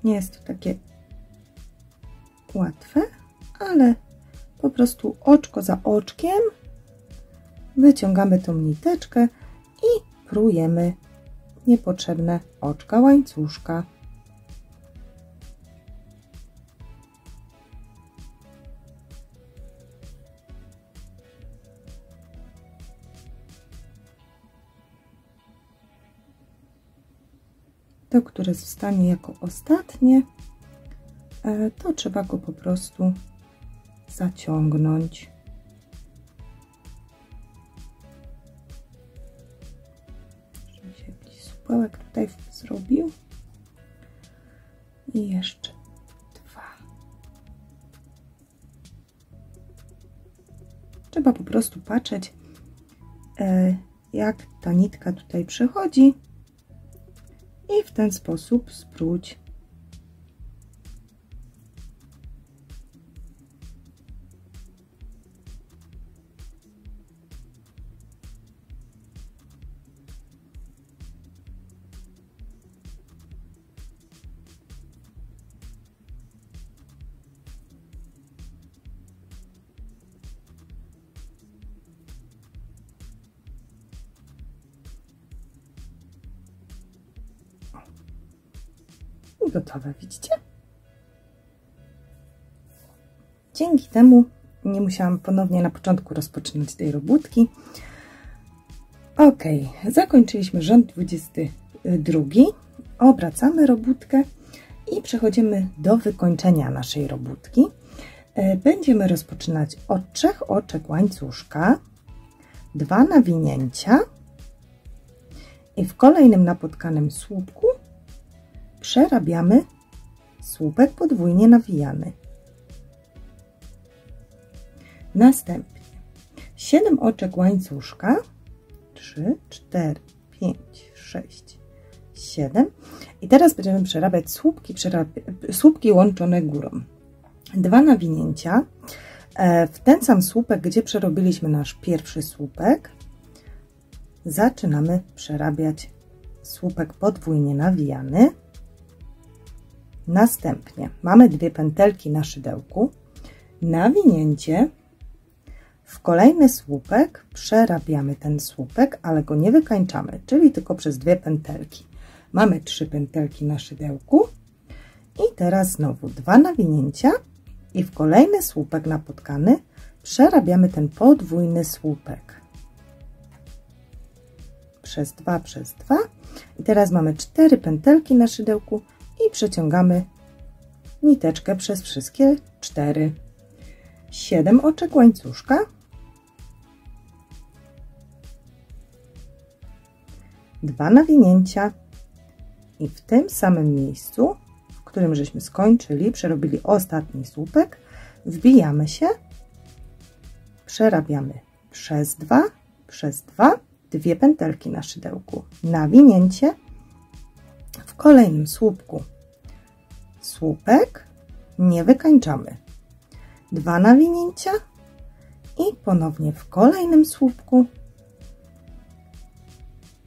Nie jest to takie łatwe, ale po prostu oczko za oczkiem wyciągamy tą niteczkę i prujemy niepotrzebne oczka łańcuszka. To, które zostanie jako ostatnie, to trzeba go po prostu zaciągnąć. Żeby się jakiś supełek tutaj zrobił. I jeszcze 2. Trzeba po prostu patrzeć, jak ta nitka tutaj przechodzi i w ten sposób spróć. Gotowe, widzicie? Dzięki temu nie musiałam ponownie na początku rozpoczynać tej robótki. Ok, zakończyliśmy rząd 22. Obracamy robótkę i przechodzimy do wykończenia naszej robótki. Będziemy rozpoczynać od 3 oczek łańcuszka, 2 nawinięcia i w kolejnym napotkanym słupku przerabiamy słupek podwójnie nawijany. Następnie 7 oczek łańcuszka, 3, 4, 5, 6, 7 i teraz będziemy przerabiać słupki łączone górą. 2 nawinięcia w ten sam słupek, gdzie przerobiliśmy nasz pierwszy słupek, zaczynamy przerabiać słupek podwójnie nawijany. Następnie mamy 2 pętelki na szydełku, nawinięcie, w kolejny słupek przerabiamy ten słupek, ale go nie wykańczamy, czyli tylko przez 2 pętelki. Mamy 3 pętelki na szydełku i teraz znowu 2 nawinięcia i w kolejny słupek napotkany przerabiamy ten podwójny słupek. Przez 2 i teraz mamy 4 pętelki na szydełku i przeciągamy niteczkę przez wszystkie 4. 7 oczek łańcuszka, 2 nawinięcia i w tym samym miejscu, w którym żeśmy skończyli, przerobili ostatni słupek, wbijamy się, przerabiamy przez 2, 2 pętelki na szydełku, nawinięcie, w kolejnym słupku słupek, nie wykańczamy, 2 nawinięcia i ponownie w kolejnym słupku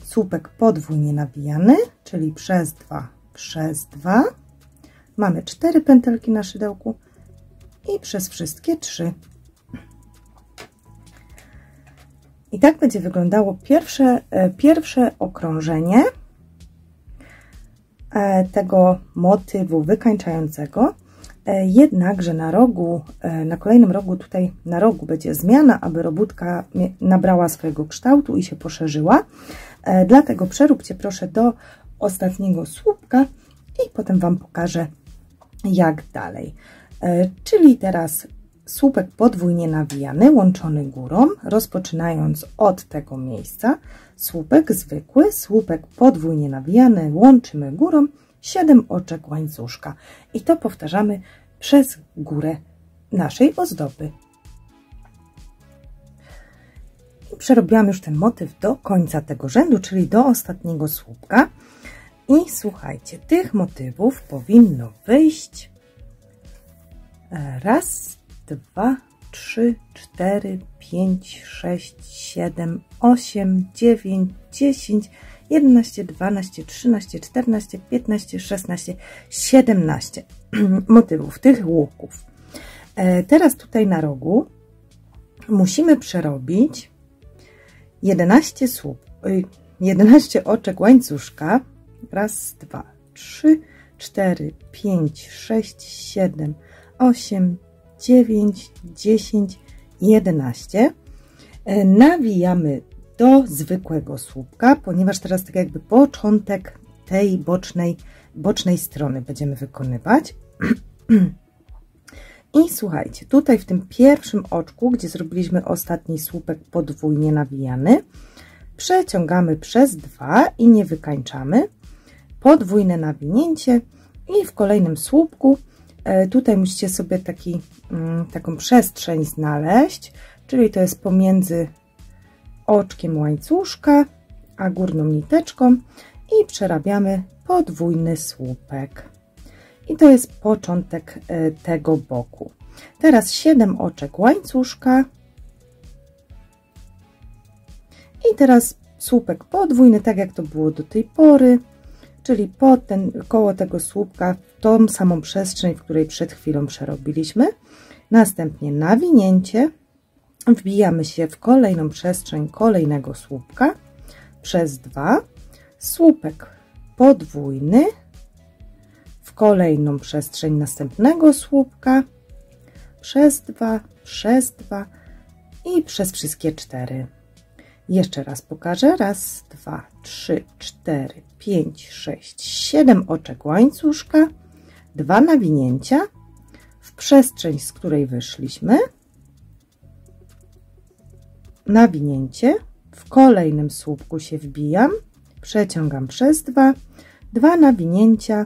słupek podwójnie nawijany, czyli przez 2, mamy 4 pętelki na szydełku i przez wszystkie 3. I tak będzie wyglądało pierwsze okrążenie tego motywu wykańczającego. Jednakże na rogu, na kolejnym rogu, tutaj na rogu będzie zmiana, aby robótka nabrała swojego kształtu i się poszerzyła. Dlatego przeróbcie proszę do ostatniego słupka i potem Wam pokażę, jak dalej. Czyli teraz słupek podwójnie nawijany, łączony górą, rozpoczynając od tego miejsca. Słupek zwykły, słupek podwójnie nawijany, łączymy górą, 7 oczek łańcuszka. I to powtarzamy przez górę naszej ozdoby. I przerobiłam już ten motyw do końca tego rzędu, czyli do ostatniego słupka. I słuchajcie, tych motywów powinno wyjść 1, 2, 3, 4, 5, 6, 7, 8, 9, 10, 11, 12, 13, 14, 15, 16, 17 motywów, tych łuków. Teraz tutaj na rogu musimy przerobić 11 oczek łańcuszka. 1, 2, 3, 4, 5, 6, 7, 8, 9, 10, 11. Nawijamy do zwykłego słupka, ponieważ teraz tak jakby początek tej bocznej strony będziemy wykonywać. I słuchajcie, tutaj w tym pierwszym oczku, gdzie zrobiliśmy ostatni słupek podwójnie nawijany, przeciągamy przez 2 i nie wykańczamy, podwójne nawinięcie i w kolejnym słupku tutaj musicie sobie taką przestrzeń znaleźć, czyli to jest pomiędzy oczkiem łańcuszka a górną niteczką i przerabiamy podwójny słupek. I to jest początek tego boku. Teraz 7 oczek łańcuszka i teraz słupek podwójny, tak jak to było do tej pory, czyli koło tego słupka w tą samą przestrzeń, w której przed chwilą przerobiliśmy. Następnie nawinięcie, wbijamy się w kolejną przestrzeń kolejnego słupka przez 2, słupek podwójny, w kolejną przestrzeń następnego słupka przez 2, przez 2 i przez wszystkie 4. Jeszcze raz pokażę. Raz, 2, 3, 4, 5, 6, 7 oczek łańcuszka, 2 nawinięcia w przestrzeń, z której wyszliśmy, nawinięcie, w kolejnym słupku się wbijam, przeciągam przez 2, 2 nawinięcia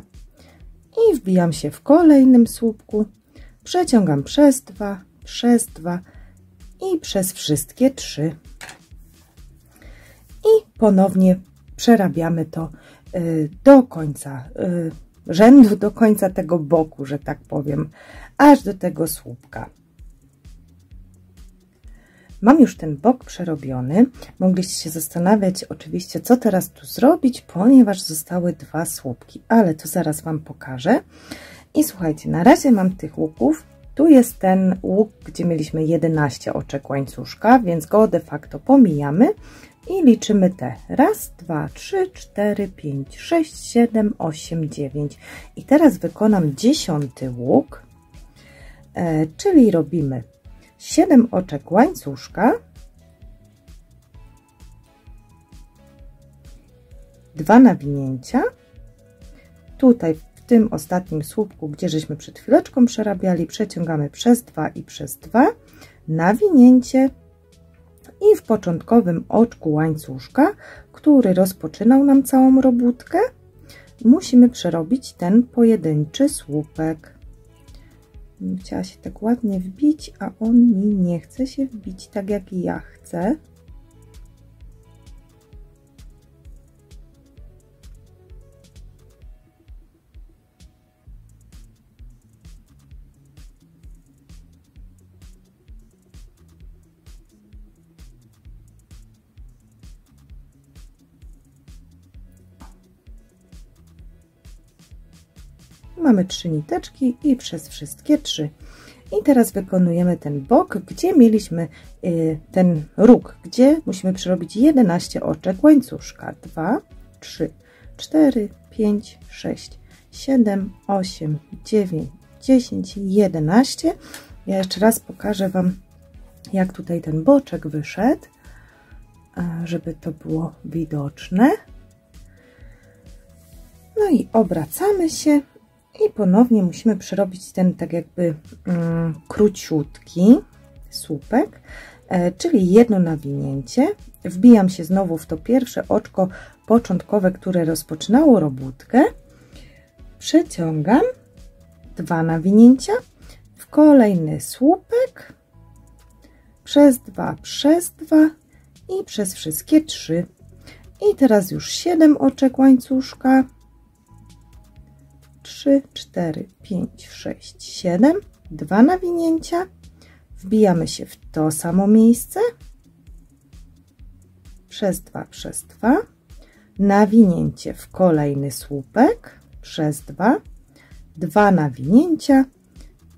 i wbijam się w kolejnym słupku, przeciągam przez 2 i przez wszystkie 3. I ponownie przerabiamy to do końca rzędu, do końca tego boku, że tak powiem, aż do tego słupka. Mam już ten bok przerobiony. Mogliście się zastanawiać oczywiście, co teraz tu zrobić, ponieważ zostały 2 słupki, ale to zaraz Wam pokażę. I słuchajcie, na razie mam tych łuków. Tu jest ten łuk, gdzie mieliśmy 11 oczek łańcuszka, więc go de facto pomijamy i liczymy te. Raz, 2, 3, 4, 5, 6, 7, 8, 9. I teraz wykonam 10. łuk, czyli robimy 7 oczek łańcuszka, 2 nawinięcia, tutaj w tym ostatnim słupku, gdzie żeśmy przed chwileczką przerabiali, przeciągamy przez 2 i przez 2, nawinięcie i w początkowym oczku łańcuszka, który rozpoczynał nam całą robótkę, musimy przerobić ten pojedynczy słupek. Chciała się tak ładnie wbić, a on mi nie chce się wbić tak, jak ja chcę. Mamy 3 niteczki i przez wszystkie 3. I teraz wykonujemy ten bok, gdzie mieliśmy ten róg, gdzie musimy przerobić 11 oczek łańcuszka. 2, 3, 4, 5, 6, 7, 8, 9, 10, 11. Ja jeszcze raz pokażę Wam, jak tutaj ten boczek wyszedł, żeby to było widoczne. No i obracamy się. I ponownie musimy przerobić ten tak jakby króciutki słupek, czyli jedno nawinięcie. Wbijam się znowu w to pierwsze oczko początkowe, które rozpoczynało robótkę. Przeciągam 2 nawinięcia w kolejny słupek, przez 2 i przez wszystkie 3. I teraz już 7 oczek łańcuszka. 3, 4, 5, 6, 7, 2 nawinięcia, wbijamy się w to samo miejsce, przez 2, nawinięcie w kolejny słupek, przez 2, 2 nawinięcia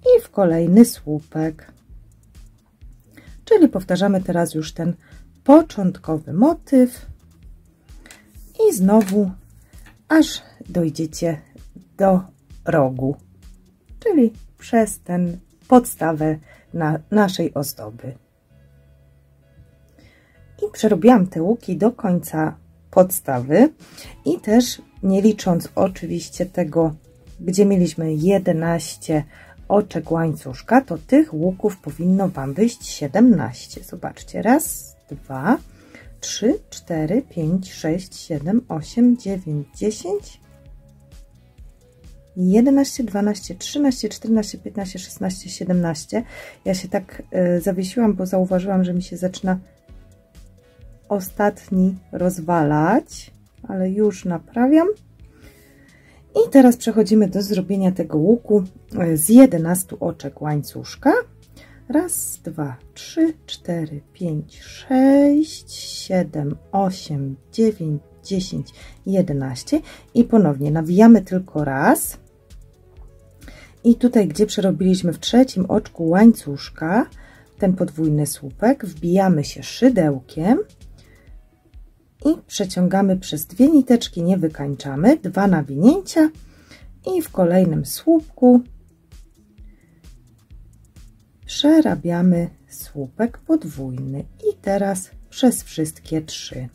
i w kolejny słupek. Czyli powtarzamy teraz już ten początkowy motyw i znowu aż dojdziecie do rogu, czyli przez ten podstawę naszej ozdoby. I przerobiłam te łuki do końca podstawy i też nie licząc oczywiście tego, gdzie mieliśmy 11 oczek łańcuszka, to tych łuków powinno Wam wyjść 17. Zobaczcie, raz, 2, 3, 4, 5, 6, 7, 8, 9, 10, 11, 12, 13, 14, 15, 16, 17. Ja się tak zawiesiłam, bo zauważyłam, że mi się zaczyna ostatni rozwalać, ale już naprawiam. I teraz przechodzimy do zrobienia tego łuku z 11 oczek łańcuszka. Raz, 2, 3, 4, 5, 6, 7, 8, 9, 10, 11 i ponownie nawijamy tylko raz. I tutaj, gdzie przerobiliśmy w trzecim oczku łańcuszka ten podwójny słupek, wbijamy się szydełkiem i przeciągamy przez 2 niteczki, nie wykańczamy, 2 nawinięcia i w kolejnym słupku przerabiamy słupek podwójny i teraz przez wszystkie 3.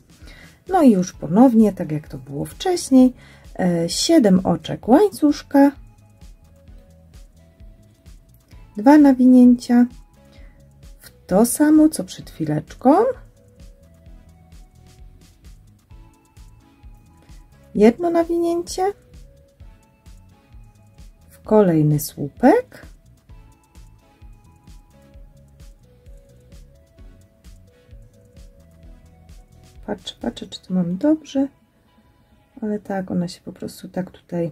No i już ponownie, tak jak to było wcześniej, 7 oczek łańcuszka, 2 nawinięcia, w to samo co przed chwileczką, jedno nawinięcie, w kolejny słupek, patrzę, czy to mam dobrze, ale tak, one się po prostu tak tutaj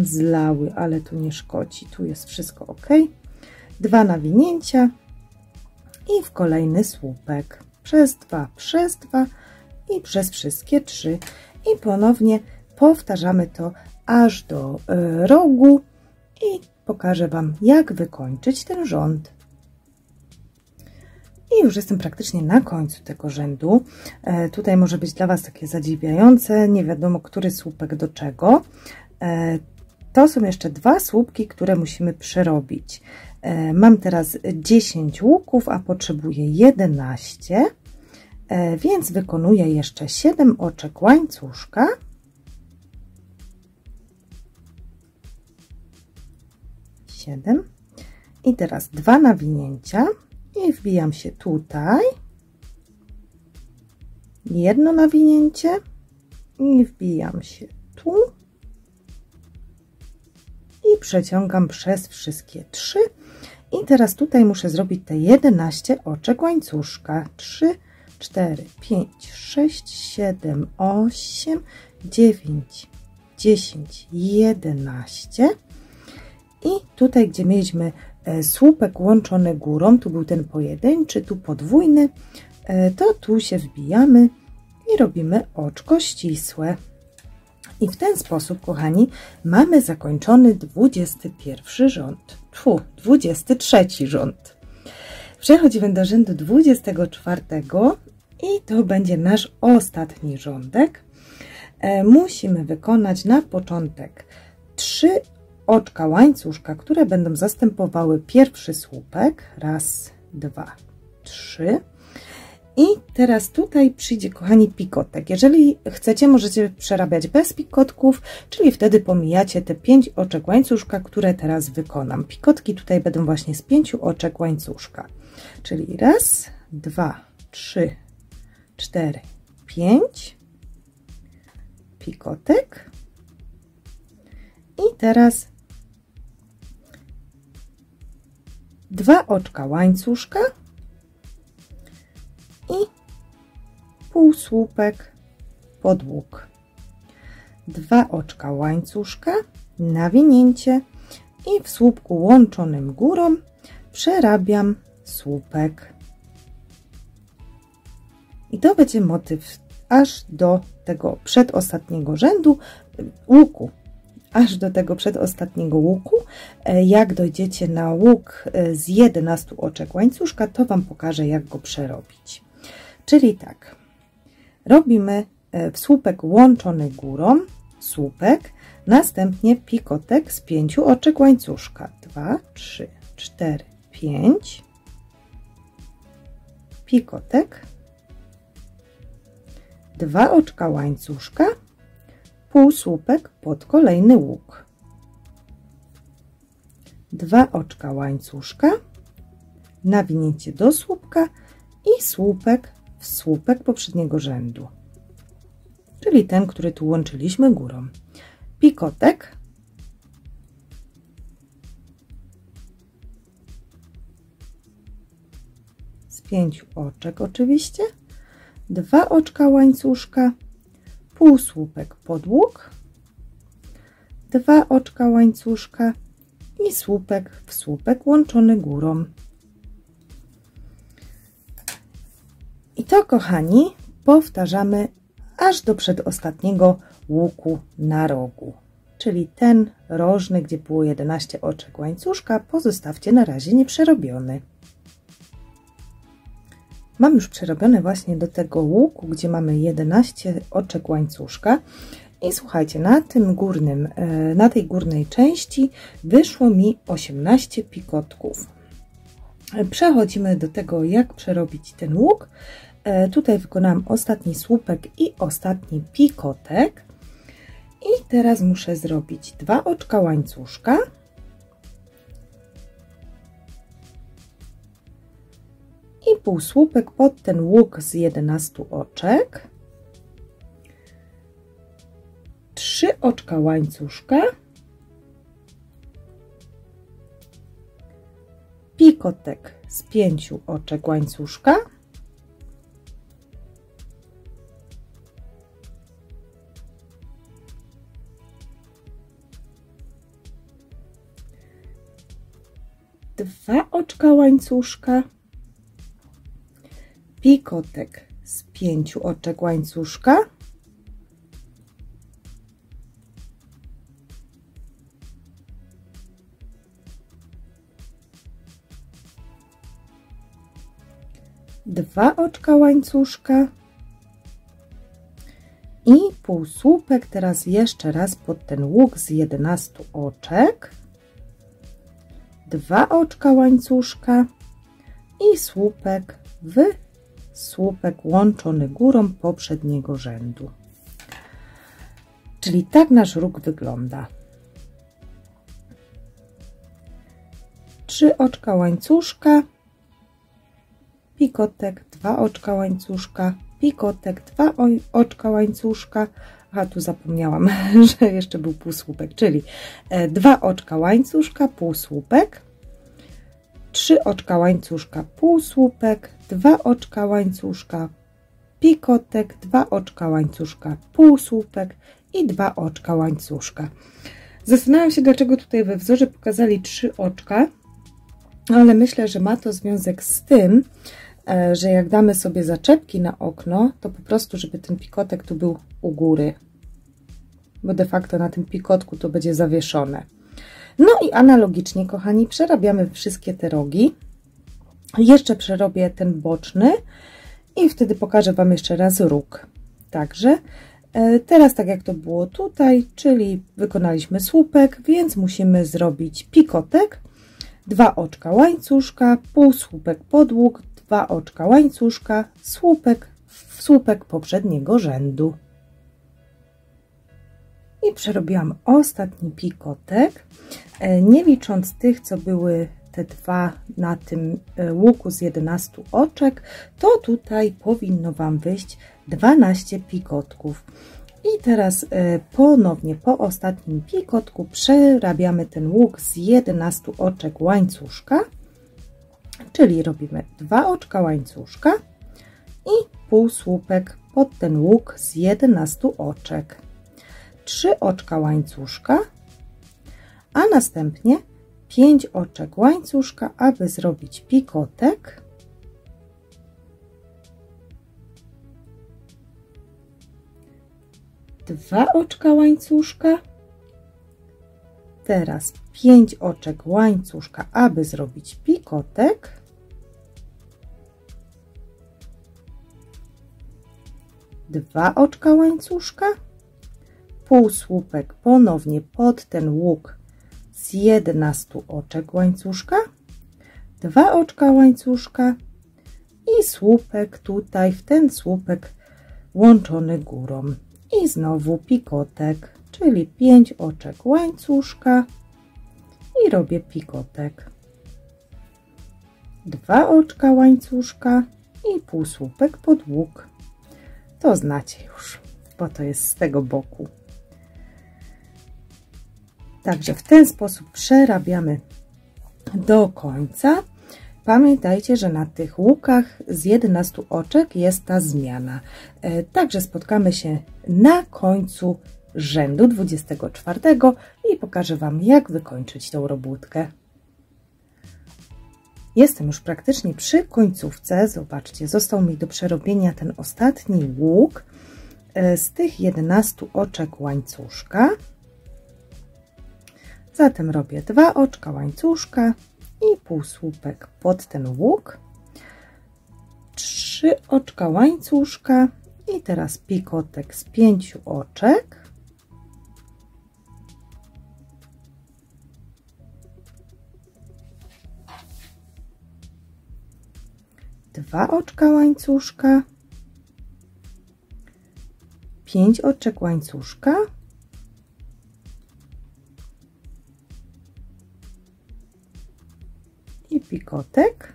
zlały, ale tu nie szkodzi, tu jest wszystko ok. 2 nawinięcia i w kolejny słupek, przez 2 i przez wszystkie 3 i ponownie powtarzamy to aż do rogu i pokażę Wam, jak wykończyć ten rząd. I już jestem praktycznie na końcu tego rzędu. Tutaj może być dla Was takie zadziwiające, nie wiadomo, który słupek do czego. To są jeszcze 2 słupki, które musimy przerobić. Mam teraz 10 łuków, a potrzebuję 11, więc wykonuję jeszcze 7 oczek łańcuszka. I teraz 2 nawinięcia i wbijam się tutaj, jedno nawinięcie i wbijam się tu i przeciągam przez wszystkie 3 i teraz tutaj muszę zrobić te 11 oczek łańcuszka. 3, 4, 5, 6, 7, 8, 9, 10, 11 i tutaj, gdzie mieliśmy słupek łączony górą, tu był ten pojedynczy, tu podwójny, to tu się wbijamy i robimy oczko ścisłe. I w ten sposób, kochani, mamy zakończony 21 rząd, 23 rząd. Przechodzimy do rzędu 24 i to będzie nasz ostatni rządek. Musimy wykonać na początek 3 oczka łańcuszka, które będą zastępowały pierwszy słupek. Raz, 2, 3. I teraz tutaj przyjdzie, kochani, pikotek. Jeżeli chcecie, możecie przerabiać bez pikotków, czyli wtedy pomijacie te 5 oczek łańcuszka, które teraz wykonam. Pikotki tutaj będą właśnie z 5 oczek łańcuszka. Czyli raz, 2, 3, 4, 5. Pikotek. I teraz 2 oczka łańcuszka i półsłupek pod łuk. 2 oczka łańcuszka, nawinięcie i w słupku łączonym górą przerabiam słupek. I to będzie motyw aż do tego przedostatniego rzędu łuku. Aż do tego przedostatniego łuku. Jak dojdziecie na łuk z 11 oczek łańcuszka, to Wam pokażę, jak go przerobić. Czyli tak, robimy w słupek łączony górą, słupek, następnie pikotek z 5 oczek łańcuszka. 2, 3, 4, 5. Pikotek. 2 oczka łańcuszka, półsłupek pod kolejny łuk. 2 oczka łańcuszka, nawinięcie do słupka i słupek w słupek poprzedniego rzędu, czyli ten, który tu łączyliśmy górą. Pikotek. Z 5 oczek oczywiście. 2 oczka łańcuszka, półsłupek pod łuk, 2 oczka łańcuszka i słupek w słupek łączony górą. I to, kochani, powtarzamy aż do przedostatniego łuku na rogu, czyli ten rożny, gdzie było 11 oczek łańcuszka, pozostawcie na razie nieprzerobiony. Mam już przerobione właśnie do tego łuku, gdzie mamy 11 oczek łańcuszka i słuchajcie, na tej górnej części wyszło mi 18 pikotków. Przechodzimy do tego, jak przerobić ten łuk. Tutaj wykonałam ostatni słupek i ostatni pikotek. I teraz muszę zrobić 2 oczka łańcuszka. I półsłupek pod ten łuk z 11 oczek. 3 oczka łańcuszka. Pikotek z 5 oczek łańcuszka. Dwa oczka łańcuszka, pikotek z 5 oczek łańcuszka, dwa oczka łańcuszka i półsłupek teraz jeszcze raz pod ten łuk z 11 oczek, 2 oczka łańcuszka i słupek w słupek łączony górą poprzedniego rzędu. Czyli tak nasz róg wygląda. 3 oczka łańcuszka, pikotek, 2 oczka łańcuszka, pikotek, 2 oczka łańcuszka. A tu zapomniałam, że jeszcze był półsłupek, czyli 2 oczka łańcuszka, półsłupek, 3 oczka łańcuszka, półsłupek, 2 oczka łańcuszka, pikotek, 2 oczka łańcuszka, półsłupek i 2 oczka łańcuszka. Zastanawiam się, dlaczego tutaj we wzorze pokazali 3 oczka, ale myślę, że ma to związek z tym, że jak damy sobie zaczepki na okno, to po prostu, żeby ten pikotek tu był u góry, bo de facto na tym pikotku to będzie zawieszone. No i analogicznie, kochani, przerabiamy wszystkie te rogi. Jeszcze przerobię ten boczny i wtedy pokażę Wam jeszcze raz róg. Także teraz tak jak to było tutaj, czyli wykonaliśmy słupek, więc musimy zrobić pikotek, 2 oczka łańcuszka, półsłupek pod łuk, 2 oczka łańcuszka, słupek w słupek poprzedniego rzędu. I przerobiłam ostatni pikotek, nie licząc tych, co były te 2 na tym łuku z 11 oczek, to tutaj powinno Wam wyjść 12 pikotków. I teraz ponownie po ostatnim pikotku przerabiamy ten łuk z 11 oczek łańcuszka, czyli robimy 2 oczka łańcuszka i półsłupek pod ten łuk z 11 oczek, 3 oczka łańcuszka, a następnie 5 oczek łańcuszka, aby zrobić pikotek, dwa oczka łańcuszka, teraz 5 oczek łańcuszka, aby zrobić pikotek, dwa oczka łańcuszka, półsłupek ponownie pod ten łuk z 11 oczek łańcuszka, 2 oczka łańcuszka i słupek tutaj w ten słupek łączony górą i znowu pikotek, czyli 5 oczek łańcuszka i robię pikotek, 2 oczka łańcuszka i półsłupek pod łuk. To znacie już, bo to jest z tego boku. Także w ten sposób przerabiamy do końca. Pamiętajcie, że na tych łukach z 11 oczek jest ta zmiana. Także spotkamy się na końcu rzędu 24 i pokażę Wam, jak wykończyć tą robótkę. Jestem już praktycznie przy końcówce. Zobaczcie, został mi do przerobienia ten ostatni łuk z tych 11 oczek łańcuszka. Zatem robię 2 oczka łańcuszka i półsłupek pod ten łuk, 3 oczka łańcuszka i teraz pikotek z 5 oczek, 2 oczka łańcuszka, 5 oczek łańcuszka, i pikotek,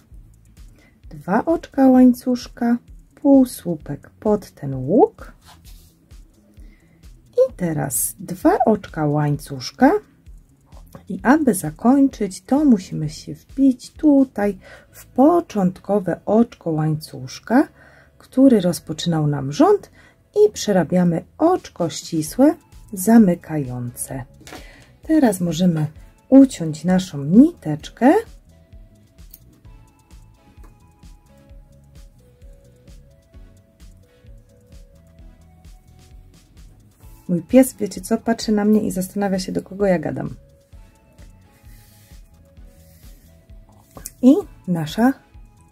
2 oczka łańcuszka, półsłupek pod ten łuk i teraz 2 oczka łańcuszka i aby zakończyć, to musimy się wbić tutaj w początkowe oczko łańcuszka, który rozpoczynał nam rząd i przerabiamy oczko ścisłe zamykające. Teraz możemy uciąć naszą niteczkę. Mój pies, wiecie co, patrzy na mnie i zastanawia się, do kogo ja gadam. I nasza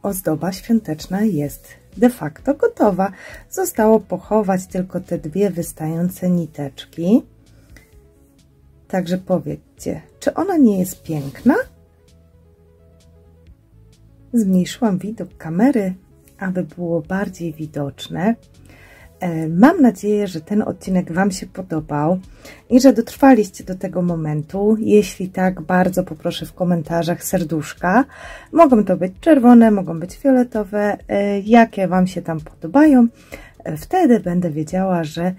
ozdoba świąteczna jest de facto gotowa. Zostało pochować tylko te 2 wystające niteczki. Także powiedzcie, czy ona nie jest piękna? Zmniejszyłam widok kamery, aby było bardziej widoczne. Mam nadzieję, że ten odcinek Wam się podobał i że dotrwaliście do tego momentu. Jeśli tak, bardzo poproszę w komentarzach serduszka. Mogą to być czerwone, mogą być fioletowe, jakie Wam się tam podobają. Wtedy będę wiedziała, że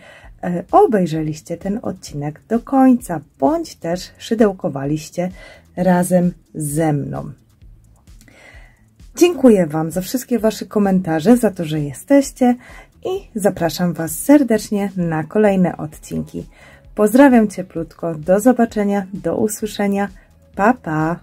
obejrzeliście ten odcinek do końca, bądź też szydełkowaliście razem ze mną. Dziękuję Wam za wszystkie Wasze komentarze, za to, że jesteście i zapraszam Was serdecznie na kolejne odcinki. Pozdrawiam cieplutko, do zobaczenia, do usłyszenia, pa pa!